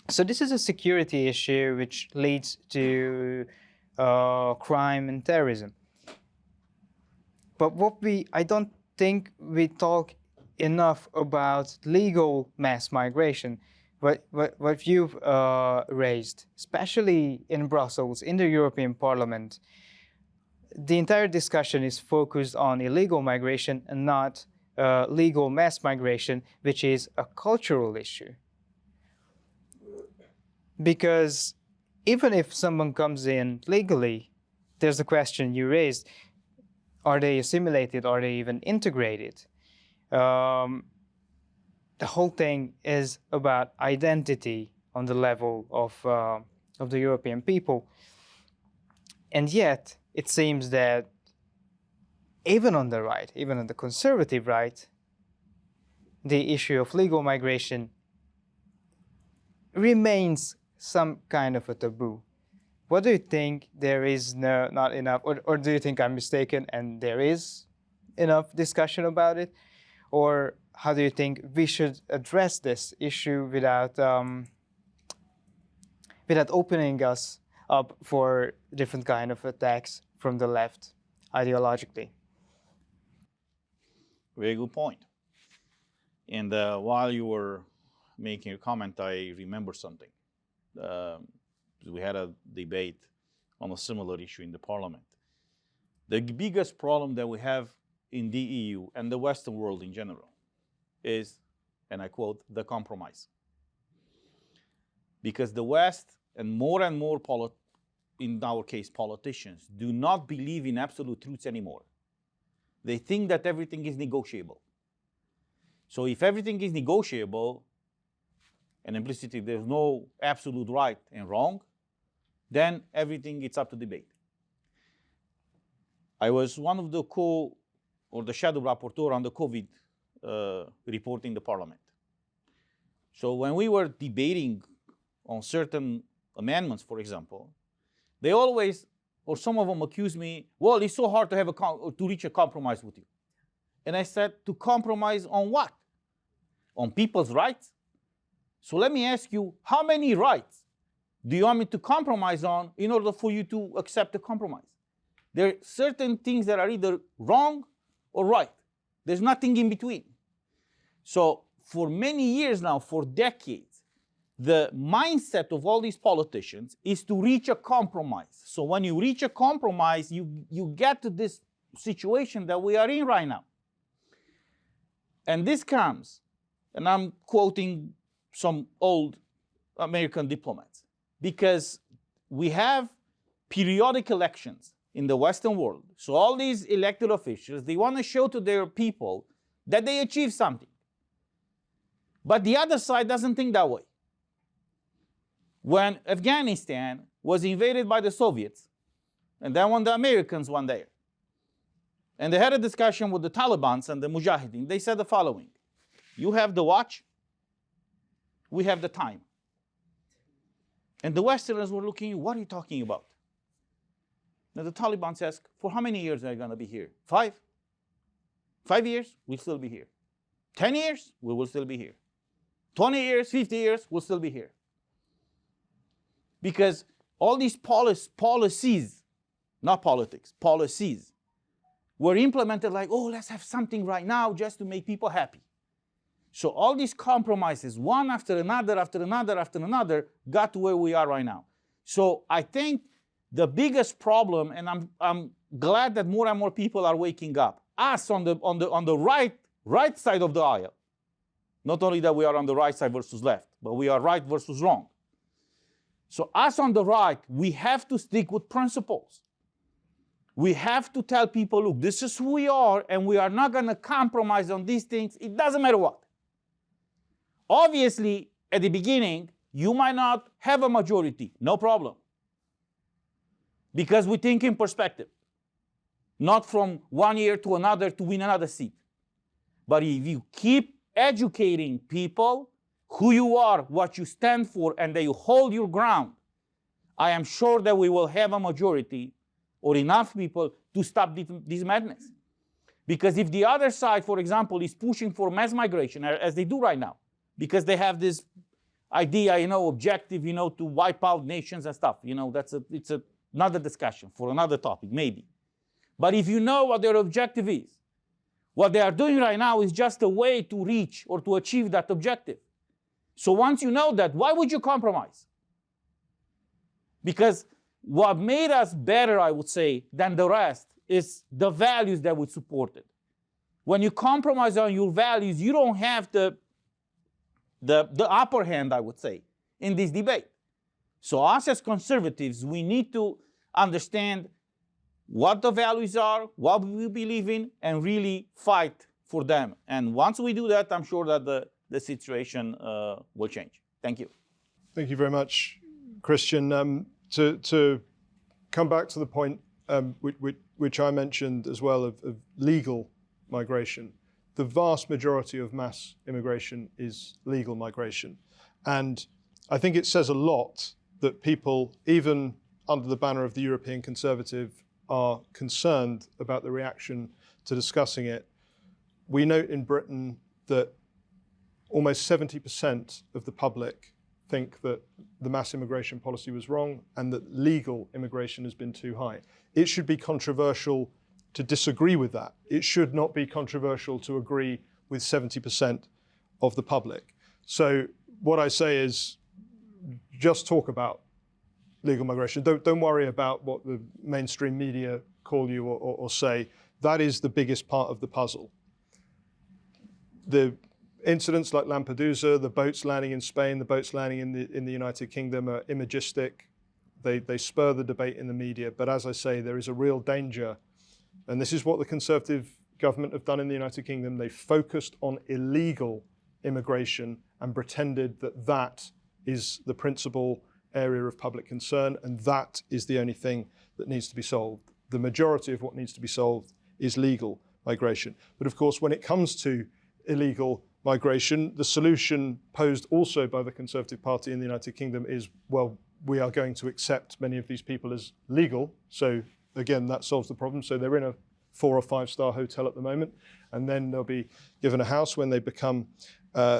So this is a security issue which leads to crime and terrorism. But I don't think we talk enough about legal mass migration. What you've raised, especially in Brussels, in the European Parliament, the entire discussion is focused on illegal migration and not legal mass migration, which is a cultural issue. Because even if someone comes in legally, there's the question you raised, are they assimilated? Are they even integrated? The whole thing is about identity on the level of the European people. And yet, it seems that even on the right, even on the conservative right, the issue of legal migration remains some kind of a taboo. What do you think? There is not enough, or do you think I'm mistaken and there is enough discussion about it? Or how do you think we should address this issue without opening us up for different kind of attacks from the left ideologically? Very good point. And while you were making your comment, I remember something. We had a debate on a similar issue in the parliament. The biggest problem that we have in the EU and the Western world in general is, and I quote, the compromise. Because the West and more, in our case, politicians, do not believe in absolute truths anymore. They think that everything is negotiable. So if everything is negotiable, and implicitly there's no absolute right and wrong, then everything is up to debate. I was one of the the shadow rapporteur on the COVID report in the parliament. So when we were debating on certain amendments, for example, they always, or some of them accused me, well, it's so hard to reach a compromise with you. And I said, to compromise on what? On people's rights? So let me ask you, how many rights do you want me to compromise on in order for you to accept the compromise? There are certain things that are either wrong or right. There's nothing in between. So for many years now, for decades, the mindset of all these politicians is to reach a compromise. So when you reach a compromise, you get to this situation that we are in right now. And this comes, and I'm quoting some old American diplomats, because we have periodic elections in the Western world. So all these elected officials, they want to show to their people that they achieved something. But the other side doesn't think that way. When Afghanistan was invaded by the Soviets, and then when the Americans went there, and they had a discussion with the Taliban and the Mujahideen, they said the following: you have the watch, we have the time. And the Westerners were looking, what are you talking about? Now the Taliban says, for how many years are you going to be here? 5? 5 years, we'll still be here. 10 years, we will still be here. 20 years, 50 years, we'll still be here. Because all these policies, not politics, policies, were implemented like, oh, let's have something right now just to make people happy. So all these compromises, one after another, after another, after another, got to where we are right now. So I think the biggest problem, and I'm glad that more and more people are waking up, us on the right side of the aisle, not only that we are on the right side versus left, but we are right versus wrong. So us on the right, we have to stick with principles. We have to tell people, look, this is who we are, and we are not going to compromise on these things. It doesn't matter what. Obviously, at the beginning, you might not have a majority. No problem. Because we think in perspective. Not from 1 year to another to win another seat. But if you keep educating people who you are, what you stand for, and that you hold your ground, I am sure that we will have a majority or enough people to stop this madness. Because if the other side, for example, is pushing for mass migration, as they do right now, because they have this idea, objective, to wipe out nations and stuff, it's another discussion for another topic, maybe. But if you know what their objective is, what they are doing right now is just a way to reach or to achieve that objective. So once you know that, why would you compromise? Because what made us better, I would say, than the rest is the values that we supported. When you compromise on your values, you don't have the upper hand, I would say, in this debate. So us as conservatives, we need to understand what the values are, what we believe in, and really fight for them. And once we do that, I'm sure that the situation will change. Thank you. Thank you very much, Cristian. To come back to the point which I mentioned as well of legal migration, the vast majority of mass immigration is legal migration. And I think it says a lot that people, even under the banner of the European Conservative, are concerned about the reaction to discussing it. We note in Britain that almost 70% of the public think that the mass immigration policy was wrong and that legal immigration has been too high. It should be controversial to disagree with that. It should not be controversial to agree with 70% of the public. So what I say is just talk about legal migration. Don't worry about what the mainstream media call you or say. That is the biggest part of the puzzle. The incidents like Lampedusa, the boats landing in Spain, the boats landing in the United Kingdom are imagistic. They spur the debate in the media. But as I say, there is a real danger. And this is what the Conservative government have done in the United Kingdom. They focused on illegal immigration and pretended that that is the principal area of public concern, and that is the only thing that needs to be solved. The majority of what needs to be solved is legal migration. But of course, when it comes to illegal migration, the solution posed also by the Conservative Party in the United Kingdom is, well, we are going to accept many of these people as legal. So again, that solves the problem. So they're in a 4 or 5 star hotel at the moment, and then they'll be given a house when they become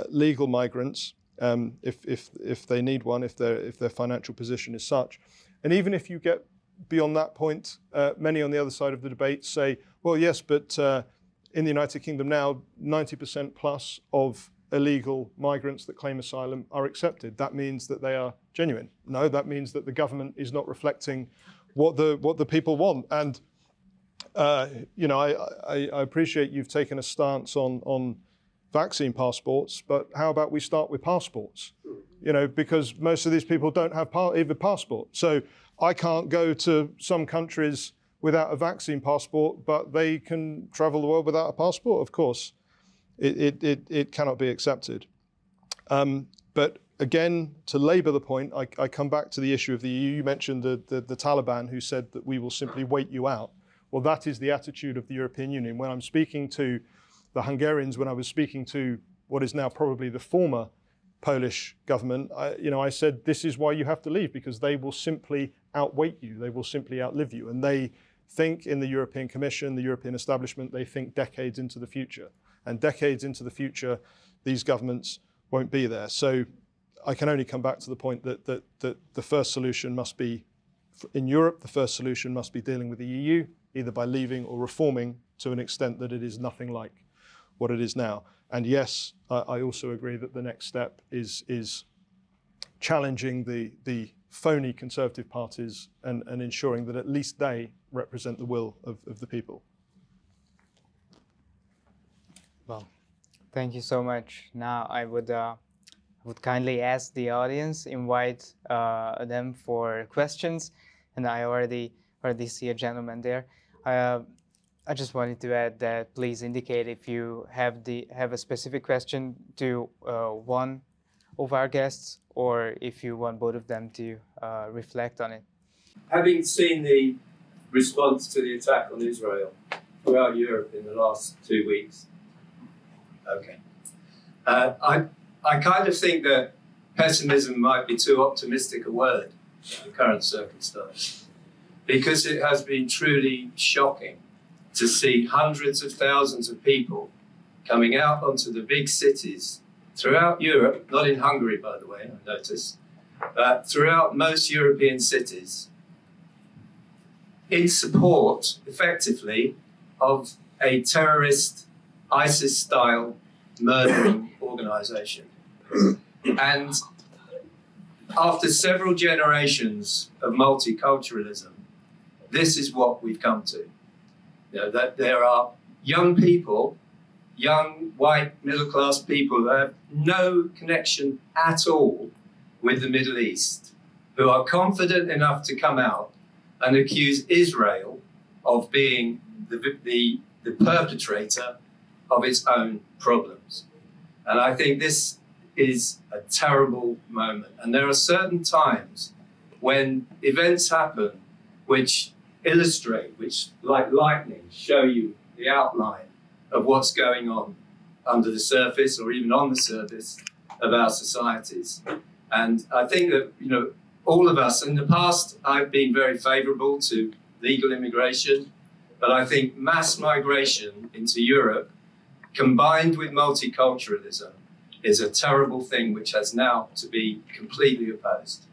legal migrants. If they need one, if their financial position is such. And even if you get beyond that point, many on the other side of the debate say, well, yes, but in the United Kingdom now, 90% plus of illegal migrants that claim asylum are accepted. That means that they are genuine. No, that means that the government is not reflecting what the people want. And I appreciate you've taken a stance on vaccine passports, but how about we start with passports? Because most of these people don't have even passport. So I can't go to some countries without a vaccine passport, but they can travel the world without a passport. Of course, it cannot be accepted. But again, to labor the point, I come back to the issue of the EU. You mentioned the Taliban, who said that we will simply wait you out. Well, that is the attitude of the European Union. When I'm speaking to the Hungarians, when I was speaking to what is now probably the former Polish government, I said, this is why you have to leave, because they will simply outweight you. They will simply outlive you. And they think in the European Commission, the European establishment, they think decades into the future. And decades into the future, these governments won't be there. So I can only come back to the point that the first solution must be, in Europe, the first solution must be dealing with the EU, either by leaving or reforming to an extent that it is nothing like what it is now. And yes, I also agree that the next step is challenging the phony conservative parties and ensuring that at least they represent the will of the people. Well, thank you so much. Now I would kindly ask the audience, invite them for questions, and I already see a gentleman there. I just wanted to add that please indicate if you have a specific question to one of our guests, or if you want both of them to reflect on it. Having seen the response to the attack on Israel throughout Europe in the last 2 weeks, I kind of think that pessimism might be too optimistic a word in the current circumstance, because it has been truly shocking to see hundreds of thousands of people coming out onto the big cities throughout Europe, not in Hungary, by the way, I noticed, but throughout most European cities, in support, effectively, of a terrorist, ISIS-style murdering organization. And after several generations of multiculturalism, this is what we've come to. You know, that there are young people, young white middle-class people who have no connection at all with the Middle East, who are confident enough to come out and accuse Israel of being the perpetrator of its own problems. And I think this is a terrible moment. And there are certain times when events happen which illustrate, which like lightning show you the outline of what's going on under the surface or even on the surface of our societies. And I think that, you know, all of us, in the past, I've been very favorable to legal immigration, but I think mass migration into Europe, combined with multiculturalism, is a terrible thing which has now to be completely opposed.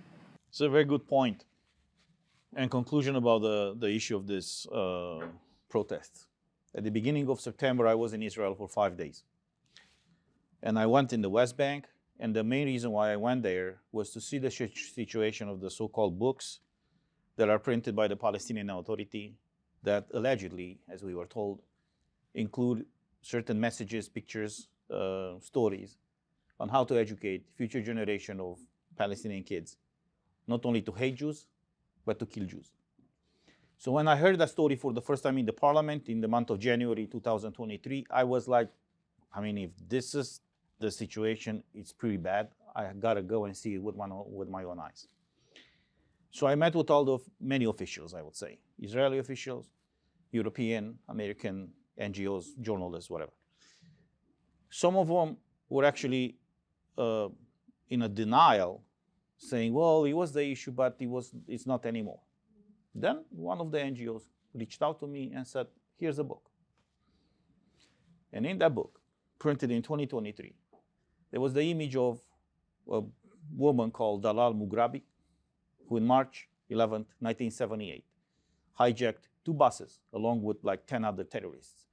It's a very good point. And conclusion about the issue of this protest. At the beginning of September, I was in Israel for 5 days. And I went in the West Bank, and the main reason why I went there was to see the situation of the so-called books that are printed by the Palestinian Authority that allegedly, as we were told, include certain messages, pictures, stories on how to educate future generation of Palestinian kids, not only to hate Jews, but to kill Jews. So when I heard that story for the first time in the parliament in the month of January 2023, I was like, I mean, if this is the situation, it's pretty bad. I gotta go and see it with my own eyes. So I met with many officials, I would say, Israeli officials, European, American, NGOs, journalists, whatever. Some of them were actually in a denial, saying, well, it was the issue, but it's not anymore. Then one of the NGOs reached out to me and said, here's a book. And in that book, printed in 2023, there was the image of a woman called Dalal Mughrabi, who in March 11th, 1978, hijacked 2 buses along with like 10 other terrorists.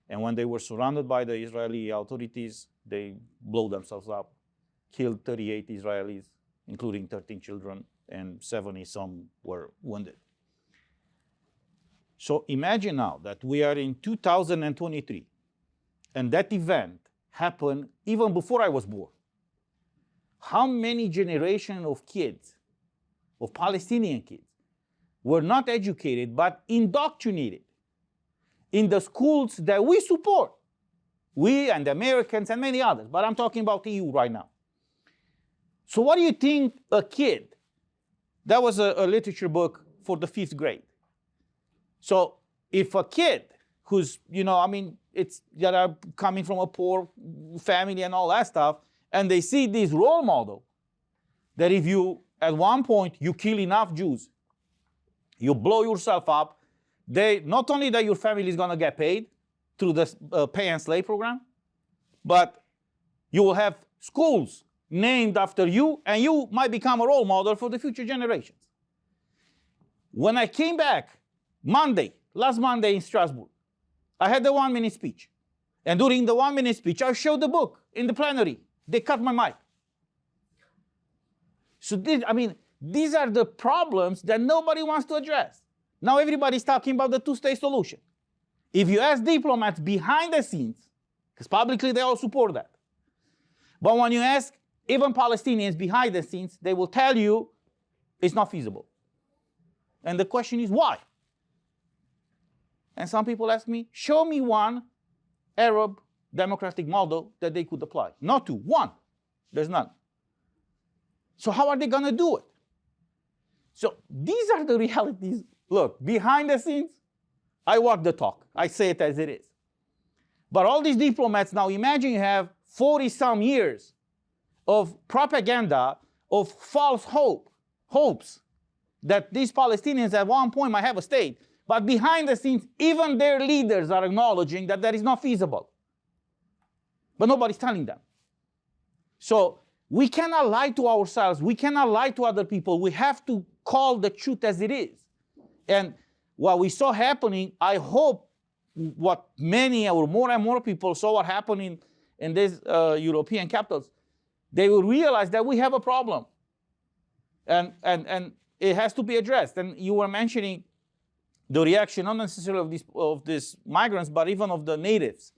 And when they were surrounded by the Israeli authorities, they blew themselves up, killed 38 Israelis, including 13 children, and 70-some were wounded. So imagine now that we are in 2023, and that event happened even before I was born. How many generations of kids, of Palestinian kids, were not educated but indoctrinated in the schools that we support? We and the Americans and many others, but I'm talking about EU right now. So what do you think a kid, that was a literature book for the 5th grade. So if a kid who's, you know, I mean, that are coming from a poor family and all that stuff, and they see this role model, that if you, at one point, you kill enough Jews, you blow yourself up, not only that your family is going to get paid through the pay and slave program, but you will have schools named after you, and you might become a role model for the future generations. When I came back last Monday in Strasbourg, I had the 1-minute speech. And during the 1-minute speech, I showed the book in the plenary. They cut my mic. So these are the problems that nobody wants to address. Now everybody's talking about the two-state solution. If you ask diplomats behind the scenes, because publicly they all support that, but when you ask even Palestinians behind the scenes, they will tell you it's not feasible. And the question is why? And some people ask me, show me one Arab democratic model that they could apply. Not two, one. There's none. So how are they going to do it? So these are the realities. Look, behind the scenes, I walk the talk. I say it as it is. But all these diplomats now, imagine you have 40-some years of propaganda, of false hopes that these Palestinians at one point might have a state. But behind the scenes, even their leaders are acknowledging that that is not feasible. But nobody's telling them. So we cannot lie to ourselves. We cannot lie to other people. We have to call the truth as it is. And what we saw happening, I hope what many or more and more people saw what happening in these European capitals, they will realize that we have a problem. And it has to be addressed. And you were mentioning the reaction, not necessarily of these migrants, but even of the natives.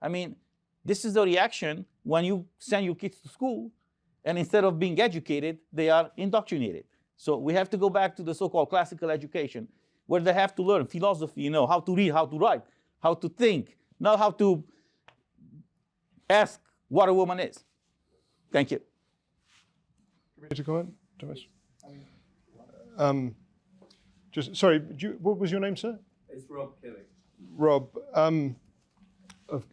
I mean, this is the reaction when you send your kids to school, and instead of being educated, they are indoctrinated. So we have to go back to the so-called classical education, where they have to learn philosophy, how to read, how to write, how to think, not how to ask what a woman is. Thank you. Me to comment, Thomas? Sorry, what was your name, sir? It's Rob Kelly. Rob,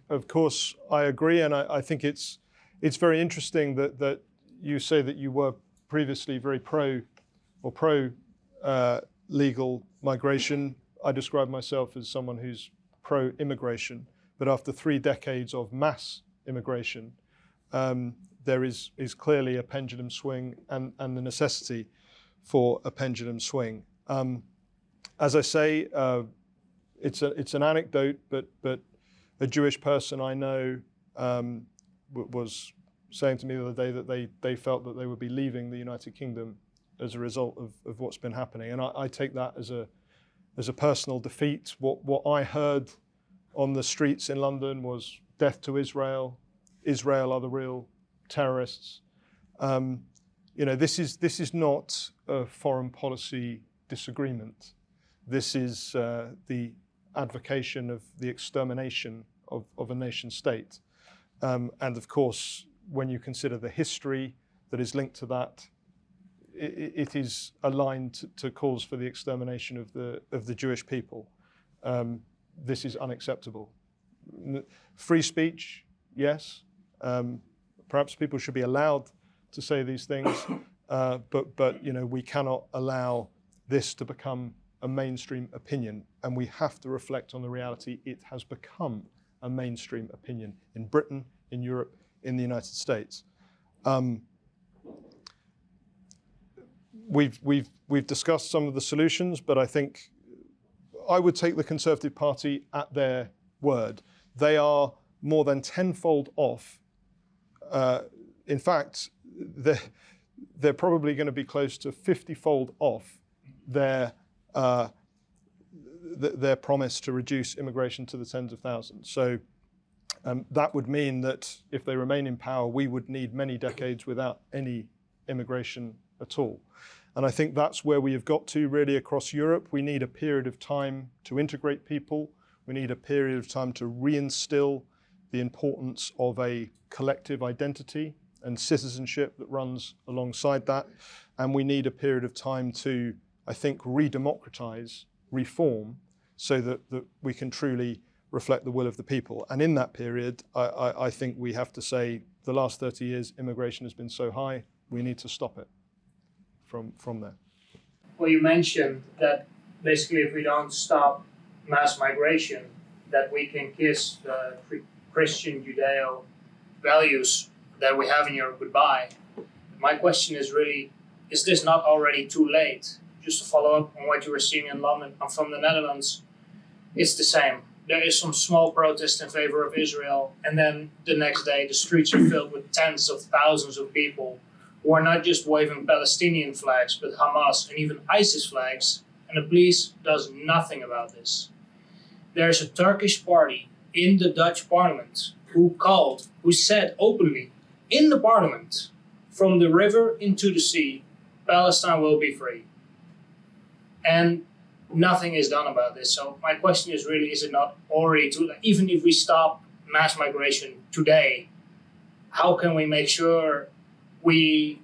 of course, I agree, and I think it's very interesting that you say that you were previously very pro legal migration. I describe myself as someone who's pro-immigration, but after 3 decades of mass immigration, there is clearly a pendulum swing and the necessity for a pendulum swing. As I say, it's an anecdote, but a Jewish person I know was saying to me the other day that they felt that they would be leaving the United Kingdom as a result of what's been happening, and I take that as a personal defeat. What I heard on the streets in London was death to Israel. Israel are the real terrorists. This is not a foreign policy disagreement. This is the advocation of the extermination of a nation state. And of course, when you consider the history that is linked to that, it is aligned to calls for the extermination of the Jewish people. This is unacceptable. Free speech, yes. Perhaps people should be allowed to say these things, but we cannot allow this to become a mainstream opinion, and we have to reflect on the reality it has become a mainstream opinion in Britain, in Europe, in the United States. We've discussed some of the solutions, but I think I would take the Conservative Party at their word. They are more than tenfold off. In fact, they're probably going to be close to 50-fold off their promise to reduce immigration to the tens of thousands. So that would mean that if they remain in power, we would need many decades without any immigration at all. And I think that's where we have got to really across Europe. We need a period of time to integrate people. We need a period of time to reinstill the importance of a collective identity and citizenship that runs alongside that. And we need a period of time to, I think, re-democratize, reform, so that we can truly reflect the will of the people. And in that period, I think we have to say the last 30 years, immigration has been so high, we need to stop it from there. Well, you mentioned that basically if we don't stop mass migration that we can kiss the Christian Judeo values that we have in Europe goodbye. My question is really, is this not already too late? Just to follow up on what you were seeing in London, I'm from the Netherlands, it's the same. There is some small protest in favor of Israel, and then the next day the streets are filled with tens of thousands of people who are not just waving Palestinian flags, but Hamas and even ISIS flags, and the police does nothing about this. There's a Turkish party in the Dutch parliament who said openly in the parliament, from the river into the sea, Palestine will be free. And nothing is done about this. So my question is really, is it not already too late? Even if we stop mass migration today, how can we make sure we,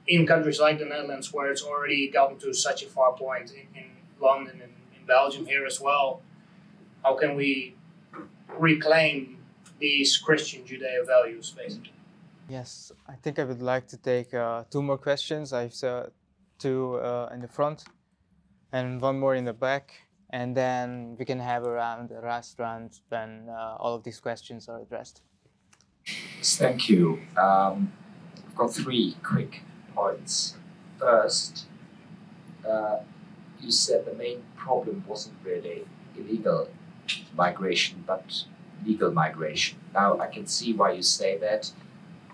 in countries like the Netherlands, where it's already gotten to such a far point, in London and in Belgium here as well, how can we reclaim these Christian Judeo values, basically? Yes, I think I would like to take 2 more questions. I have 2 in the front and 1 more in the back, and then we can have around the last round when all of these questions are addressed. Yes, thank you. I've got 3 quick points. First, you said the main problem wasn't really illegal migration, but legal migration. Now, I can see why you say that,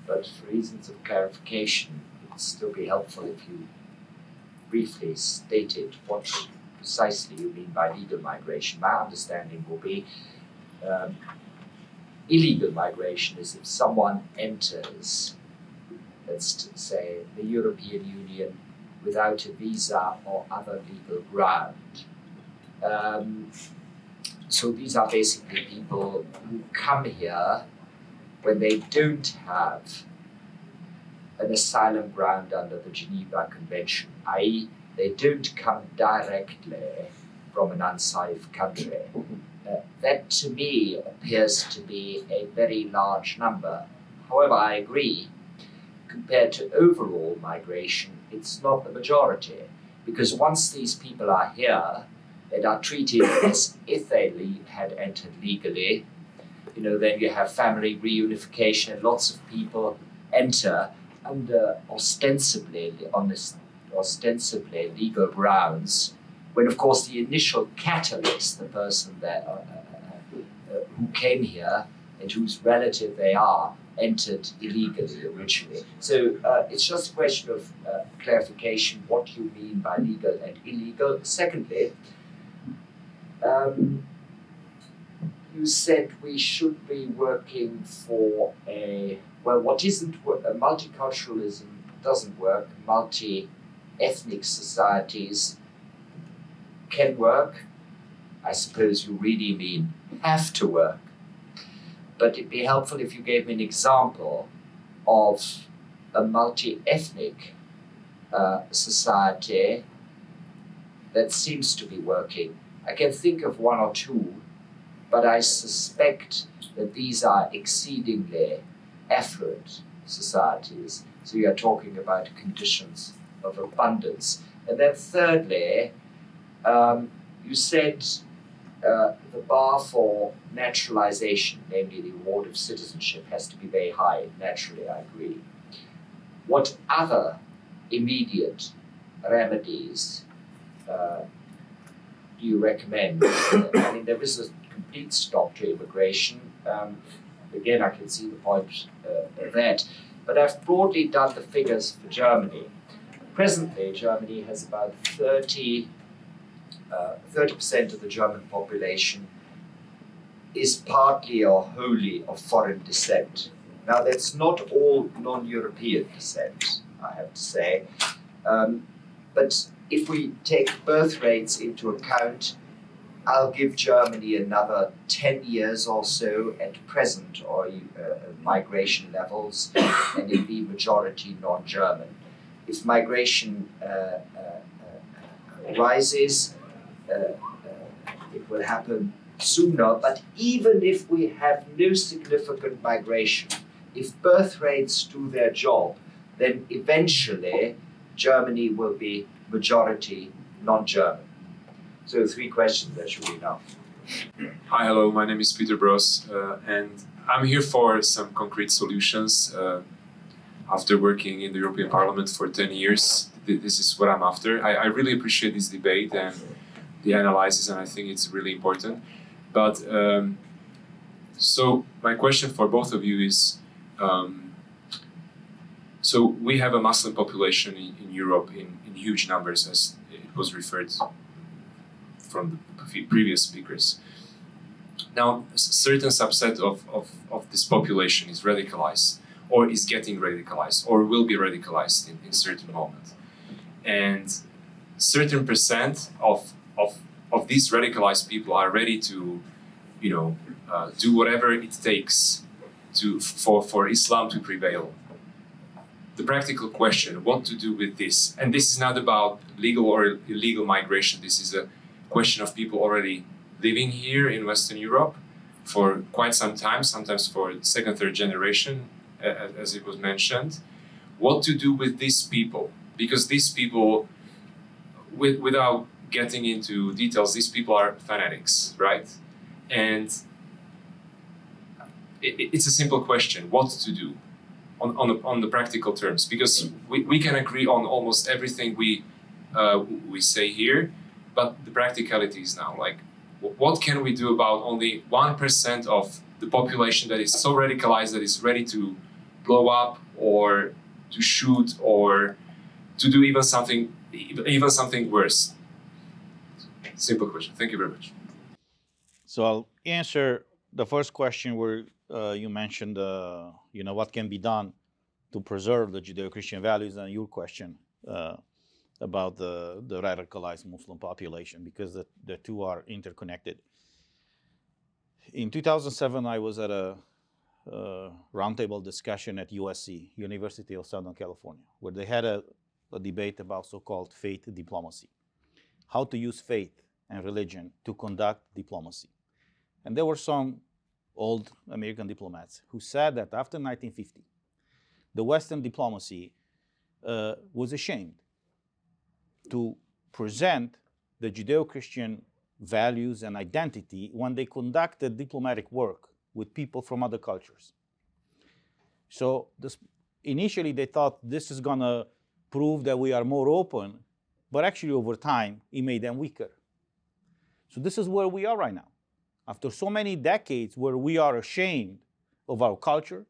but for reasons of clarification, it would still be helpful if you briefly stated what precisely you mean by legal migration. My understanding will be illegal migration is if someone enters, let's say, the European Union without a visa or other legal ground. So these are basically people who come here when they don't have an asylum ground under the Geneva Convention, i.e. they don't come directly from an unsafe country. That to me appears to be a very large number. However, I agree, compared to overall migration, it's not the majority, because once these people are here and are treated as if they had entered legally, then you have family reunification and lots of people enter under ostensibly legal grounds, when of course the initial catalyst, the person that who came here and whose relative they are, entered illegally originally. So it's just a question of clarification what you mean by legal and illegal. Secondly, you said we should be working for what isn't multiculturalism doesn't work. Multi-ethnic societies can work. I suppose you really mean have to work. But it'd be helpful if you gave me an example of a multi-ethnic society that seems to be working. I can think of 1 or 2, but I suspect that these are exceedingly affluent societies. So you are talking about conditions of abundance. And then thirdly, you said the bar for naturalization, namely the award of citizenship, has to be very high. Naturally, I agree. What other immediate remedies do you recommend? I mean, there is a complete stop to immigration. Again, I can see the point of that. But I've broadly done the figures for Germany. Presently, Germany has about 30% of the German population is partly or wholly of foreign descent. Now, that's not all non-European descent, I have to say. But if we take birth rates into account, I'll give Germany another 10 years or so at present, or migration levels, and it'll be majority non-German. If migration rises, it will happen sooner, but even if we have no significant migration, if birth rates do their job, then eventually Germany will be majority non-German. So 3 questions, that should be enough. Hi, hello, my name is Peter Bros, and I'm here for some concrete solutions. After working in the European Parliament for 10 years, this is what I'm after. I really appreciate this debate and the analysis, and I think it's really important. But so my question for both of you is, so we have a Muslim population in Europe in huge numbers, as it was referred from the previous speakers. Now, a certain subset of this population is radicalized, or is getting radicalized, or will be radicalized in certain moment. And certain percent of these radicalized people are ready to, do whatever it takes for Islam to prevail. The practical question, what to do with this? And this is not about legal or illegal migration. This is a question of people already living here in Western Europe for quite some time, sometimes for second, third generation, as it was mentioned. What to do with these people? Because these people, without getting into details, these people are fanatics, right? And it's a simple question, what to do on the practical terms? Because we can agree on almost everything we say here, but the practicality is now like, what can we do about only 1% of the population that is so radicalized that is ready to blow up or to shoot or to do even something worse? Simple question. Thank you very much. So I'll answer the first question where you mentioned, what can be done to preserve the Judeo-Christian values, and your question about the radicalized Muslim population, because the two are interconnected. In 2007, I was at a roundtable discussion at USC, University of Southern California, where they had a debate about so-called faith diplomacy, how to use faith and religion to conduct diplomacy. And there were some old American diplomats who said that after 1950, the Western diplomacy was ashamed to present the Judeo-Christian values and identity when they conducted diplomatic work with people from other cultures. So initially they thought this is going to prove that we are more open, but actually over time it made them weaker. So this is where we are right now. After so many decades where we are ashamed of our culture,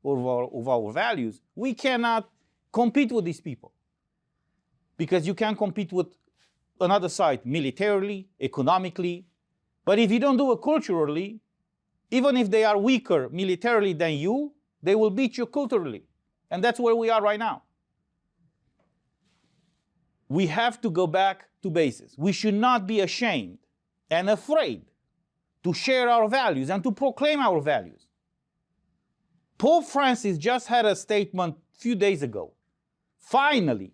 of our values, we cannot compete with these people. Because you can compete with another side militarily, economically, but if you don't do it culturally, even if they are weaker militarily than you, they will beat you culturally. And that's where we are right now. We have to go back to basics. We should not be ashamed and afraid to share our values and to proclaim our values. Pope Francis just had a statement a few days ago. Finally,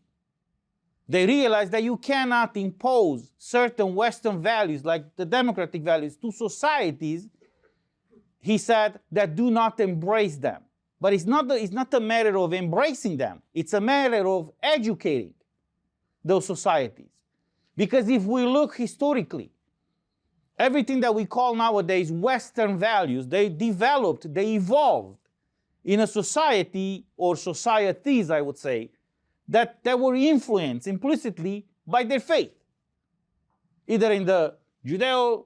they realized that you cannot impose certain Western values, like the democratic values, to societies, he said, that do not embrace them. But it's not a matter of embracing them. It's a matter of educating those societies. Because if we look historically, everything that we call nowadays Western values, they developed, they evolved in a society, or societies, I would say, that were influenced implicitly by their faith, either in the Judean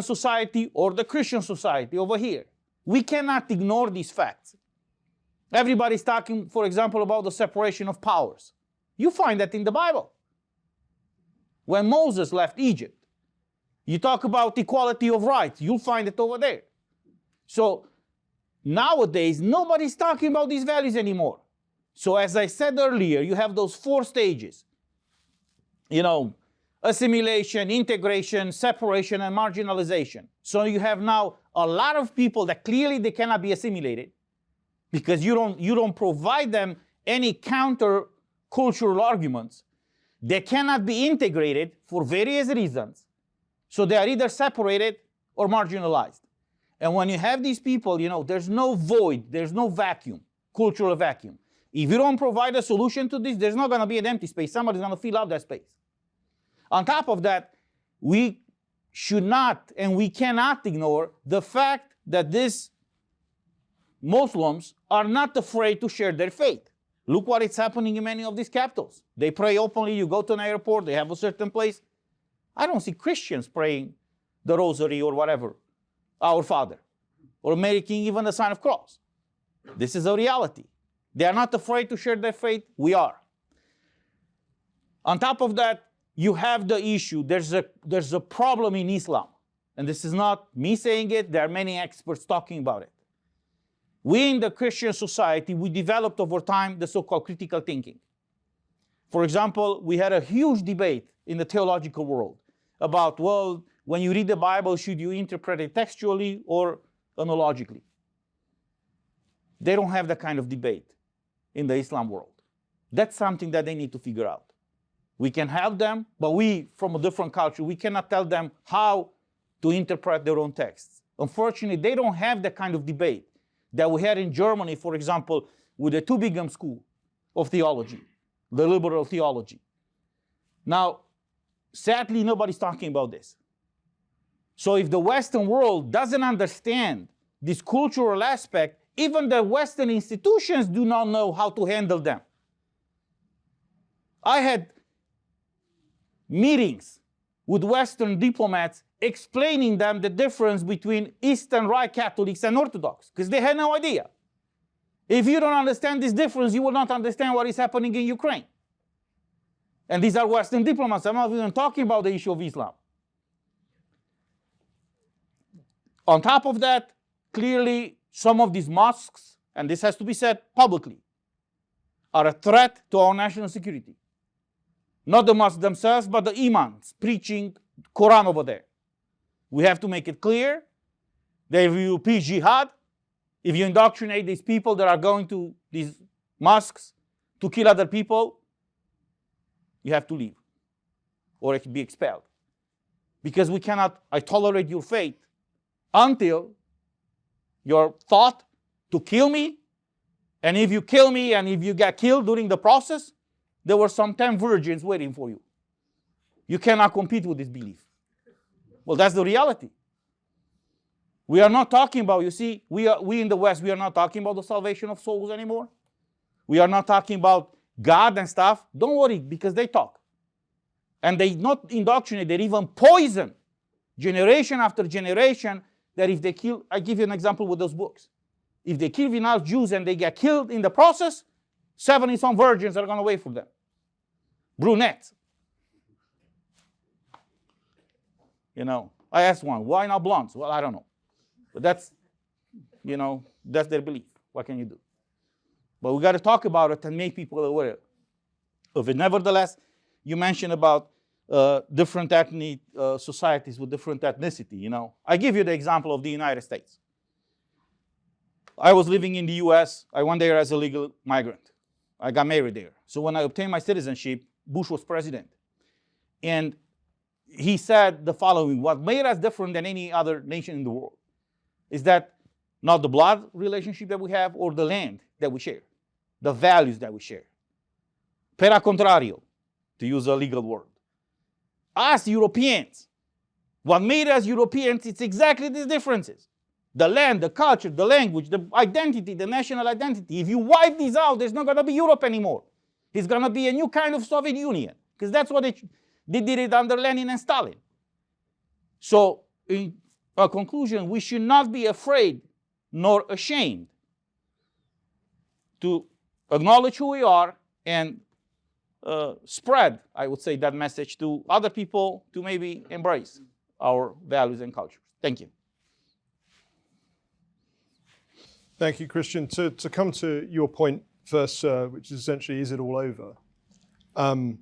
society or the Christian society over here. We cannot ignore these facts. Everybody's talking, for example, about the separation of powers. You find that in the Bible. When Moses left Egypt, you talk about equality of rights, you'll find it over there. So nowadays, nobody's talking about these values anymore. So as I said earlier, you have those 4 stages. Assimilation, integration, separation, and marginalization. So you have now a lot of people that clearly they cannot be assimilated because you don't provide them any counter-cultural arguments. They cannot be integrated for various reasons. So they are either separated or marginalized. And when you have these people, there's no void, there's no vacuum, cultural vacuum. If you don't provide a solution to this, there's not going to be an empty space. Somebody's going to fill out that space. On top of that, we should not and we cannot ignore the fact that these Muslims are not afraid to share their faith. Look what is happening in many of these capitals. They pray openly. You go to an airport, they have a certain place. I don't see Christians praying the rosary or whatever, Our Father, or making even the sign of cross. This is a reality. They are not afraid to share their faith. We are. On top of that, you have the issue. There's a problem in Islam. And this is not me saying it. There are many experts talking about it. We in the Christian society, we developed over time the so-called critical thinking. For example, we had a huge debate in the theological world about, well, when you read the Bible, should you interpret it textually or analogically? They don't have that kind of debate in the Islam world. That's something that they need to figure out. We can help them, but we, from a different culture, we cannot tell them how to interpret their own texts. Unfortunately, they don't have that kind of debate that we had in Germany, for example, with the Tübingen School of Theology, the liberal theology. Now, sadly, nobody's talking about this. So if the Western world doesn't understand this cultural aspect, even the Western institutions do not know how to handle them. I had meetings with Western diplomats explaining them the difference between Eastern Rite Catholics and Orthodox, because they had no idea. If you don't understand this difference, you will not understand what is happening in Ukraine. And these are Western diplomats. I'm not even talking about the issue of Islam. On top of that, clearly, some of these mosques, and this has to be said publicly, are a threat to our national security. Not the mosques themselves, but the imams preaching Quran over there. We have to make it clear that if you preach jihad, if you indoctrinate these people that are going to these mosques to kill other people, you have to leave or be expelled. Because we cannot, I tolerate your faith until you're thought to kill me. And if you kill me and if you get killed during the process, there were some 10 virgins waiting for you. You cannot compete with this belief. Well, that's the reality. We are not talking about, you see, we in the West, we are not talking about the salvation of souls anymore. We are not talking about God and stuff. Don't worry, because they talk. And they not indoctrinate, they even poison generation after generation, that if they kill, I give you an example with those books. If they kill enough Jews and they get killed in the process, 70-some virgins are going to wait for them. Brunettes. You know, I asked one, why not blondes? Well, I don't know. But that's, you know, that's their belief. What can you do? But we got to talk about it and make people aware of it. Nevertheless, you mentioned about different ethnic societies with different ethnicity, you know. I give you the example of the United States. I was living in the US. I went there as a legal migrant. I got married there. So when I obtained my citizenship, Bush was president. And he said the following: what made us different than any other nation in the world is that not the blood relationship that we have or the land that we share, the values that we share. Per contrario, to use a legal word. Us Europeans, what made us Europeans, it's exactly these differences. The land, the culture, the language, the identity, the national identity. If you wipe these out, there's not going to be Europe anymore. It's going to be a new kind of Soviet Union, because that's what they did it under Lenin and Stalin. So, in a conclusion, we should not be afraid nor ashamed to acknowledge who we are and spread, I would say, that message to other people to maybe embrace our values and cultures. Thank you. Thank you, Cristian. To come to your point first, which is essentially, is it all over? I'm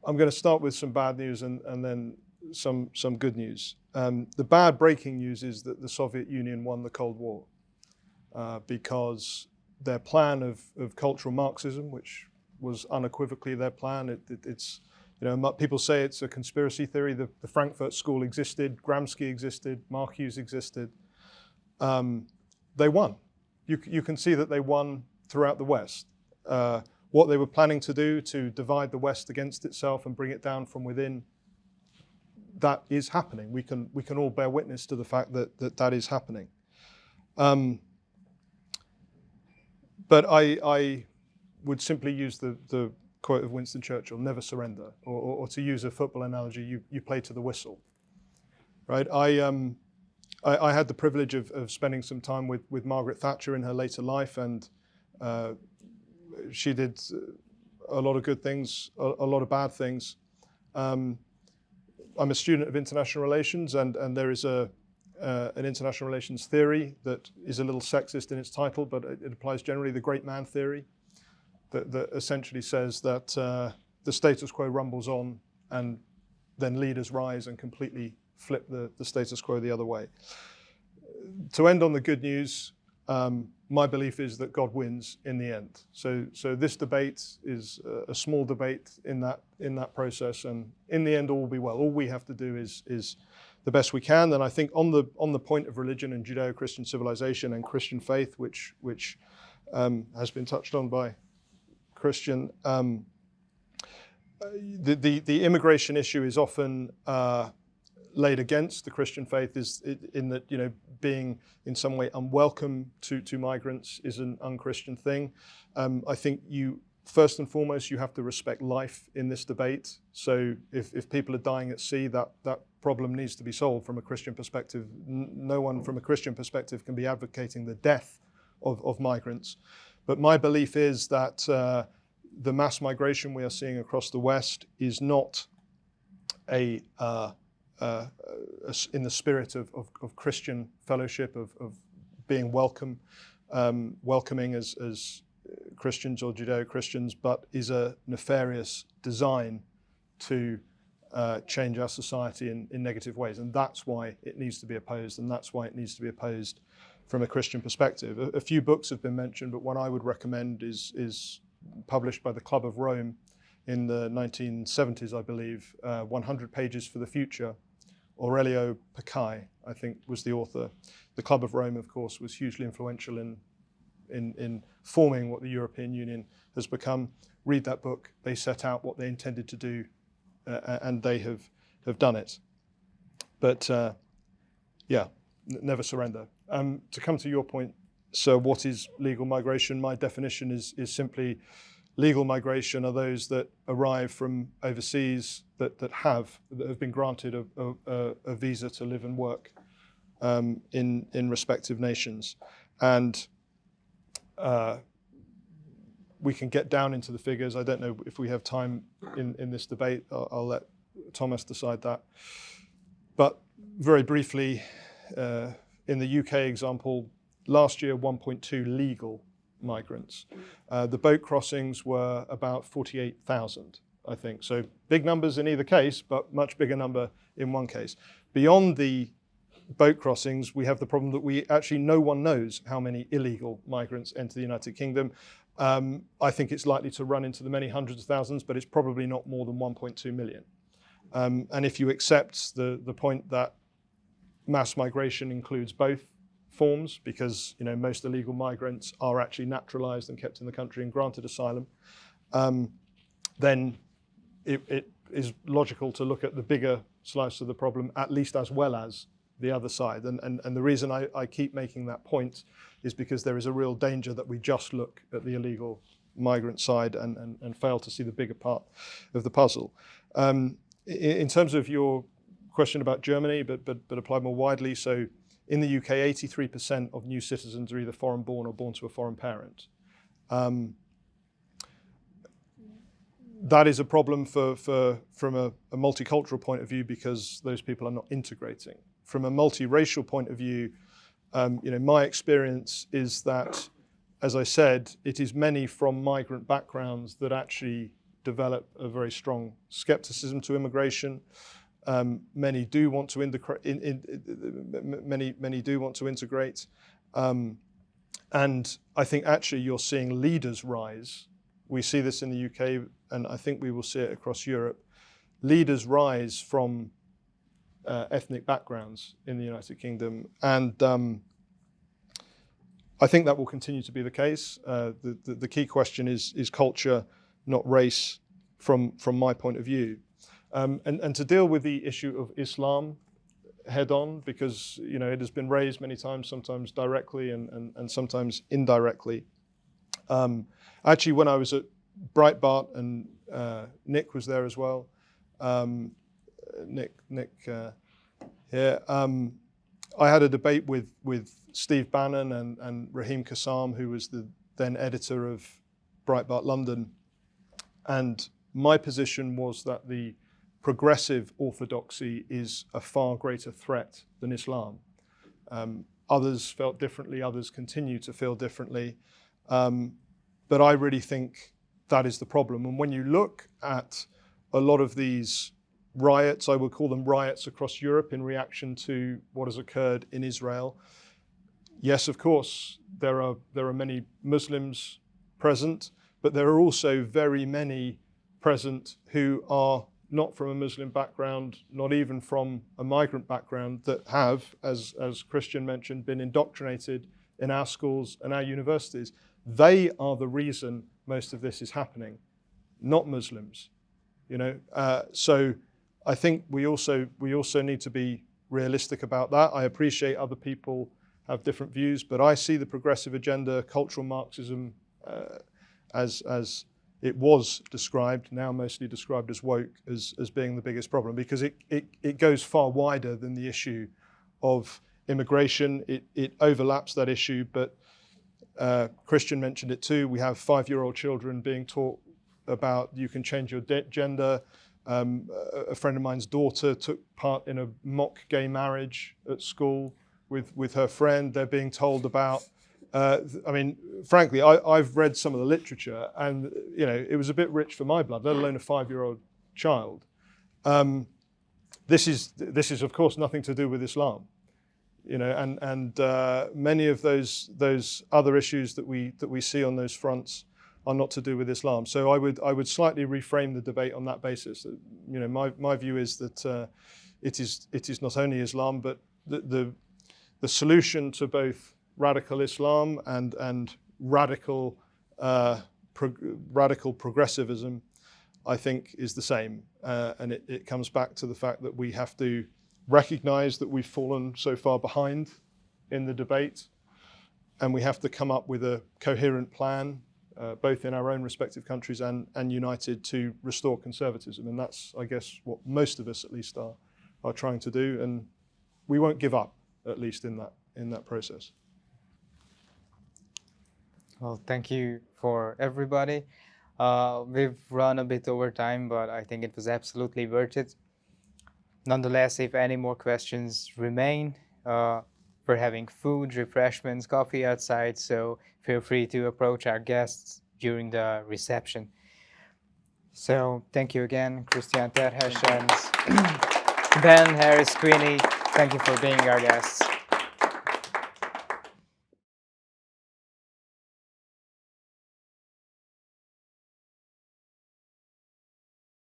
going to start with some bad news and then some good news. The bad breaking news is that the Soviet Union won the Cold War because their plan of cultural Marxism, which was unequivocally their plan, it's, you know, people say it's a conspiracy theory. The Frankfurt School existed, Gramsci existed, Marcuse existed. They won. You can see that they won throughout the West. what they were planning to do to divide the West against itself and bring it down from within, that is happening. We can all bear witness to the fact that is happening. But I would simply use the quote of Winston Churchill, never surrender, or to use a football analogy, you play to the whistle, right? I had the privilege of spending some time with Margaret Thatcher in her later life, and she did a lot of good things, a lot of bad things. I'm a student of international relations, and there is an international relations theory that is a little sexist in its title, but it applies generally, the great man theory, that essentially says that the status quo rumbles on, and then leaders rise and completely flip the status quo the other way. To end on the good news, my belief is that God wins in the end. So this debate is a small debate in that process, and in the end all will be well. All we have to do is the best we can. And I think on the point of religion and Judeo-Christian civilization and Christian faith, which has been touched on by Cristian, the immigration issue is often laid against the Christian faith, is in that, you know, being in some way unwelcome to migrants is an un-Christian thing. I think first and foremost, you have to respect life in this debate. So if people are dying at sea, that problem needs to be solved from a Christian perspective. No one from a Christian perspective can be advocating the death of migrants. But my belief is that the mass migration we are seeing across the West is not in the spirit of Christian fellowship, of being welcoming as Christians or Judeo-Christians, but is a nefarious design to change our society in negative ways. And that's why it needs to be opposed, and that's why it needs to be opposed from a Christian perspective. A few books have been mentioned, but one I would recommend is published by the Club of Rome in the 1970s, I believe, 100 Pages for the Future. Aurelio Pecai, I think, was the author. The Club of Rome, of course, was hugely influential in forming what the European Union has become. Read that book. They set out what they intended to do, and they have done it. But never surrender. To come to your point, so what is legal migration? My definition is simply legal migration are those that arrive from overseas that have been granted a visa to live and work in respective nations. And we can get down into the figures. I don't know if we have time in this debate. I'll let Thomas decide that. But very briefly, in the UK example, last year 1.2 legal migrants. The boat crossings were about 48,000, I think. So big numbers in either case, but much bigger number in one case. Beyond the boat crossings, we have the problem that no one knows how many illegal migrants enter the United Kingdom. I think it's likely to run into the many hundreds of thousands, but it's probably not more than 1.2 million. And if you accept the point that mass migration includes both forms, because most illegal migrants are actually naturalized and kept in the country and granted asylum, then it is logical to look at the bigger slice of the problem, at least as well as the other side. And the reason I keep making that point is because there is a real danger that we just look at the illegal migrant side and fail to see the bigger part of the puzzle. In terms of your question about Germany, but applied more widely, so in the UK, 83% of new citizens are either foreign born or born to a foreign parent. That is a problem from a multicultural point of view, because those people are not integrating. From a multiracial point of view, my experience is that, as I said, it is many from migrant backgrounds that actually develop a very strong skepticism to immigration. Many do want to integrate. Many do want to integrate, and I think actually you're seeing leaders rise. We see this in the UK, and I think we will see it across Europe. Leaders rise from ethnic backgrounds in the United Kingdom, and I think that will continue to be the case. The key question is culture, not race, from my point of view. And to deal with the issue of Islam head on, because it has been raised many times, sometimes directly and sometimes indirectly. Actually, when I was at Breitbart, and Nick was there as well, Nick here, I had a debate with Steve Bannon and Raheem Kassam, who was the then editor of Breitbart London. And my position was that the progressive orthodoxy is a far greater threat than Islam. Others felt differently, others continue to feel differently. But I really think that is the problem. And when you look at a lot of these riots, I would call them riots across Europe in reaction to what has occurred in Israel. Yes, of course, there are many Muslims present, but there are also very many present who are not from a Muslim background, not even from a migrant background, that have, as Cristian mentioned, been indoctrinated in our schools and our universities. They are the reason most of this is happening, not Muslims. So I think we also need to be realistic about that. I appreciate other people have different views, but I see the progressive agenda, cultural Marxism, as it was described, now mostly described as woke, as being the biggest problem, because it goes far wider than the issue of immigration. It overlaps that issue, but Cristian mentioned it too. We have 5-year-old children being taught about you can change your gender. A friend of mine's daughter took part in a mock gay marriage at school with her friend. They're being told about, frankly, I've read some of the literature, and it was a bit rich for my blood, let alone a 5-year-old child. This is of course nothing to do with Islam, and many of those other issues that we see on those fronts are not to do with Islam. So I would slightly reframe the debate on that basis. My view is that it is not only Islam, but the solution to both radical Islam and radical progressivism, I think, is the same. And it comes back to the fact that we have to recognize that we've fallen so far behind in the debate, and we have to come up with a coherent plan, both in our own respective countries and united, to restore conservatism. And that's, I guess, what most of us at least are trying to do. And we won't give up, at least in that process. Well, thank you for everybody. We've run a bit over time, but I think it was absolutely worth it. Nonetheless, if any more questions remain, we're having food, refreshments, coffee outside, so feel free to approach our guests during the reception. So thank you again, Cristian, Terheș, and Ben, Harris-Quinney. Thank you for being our guests.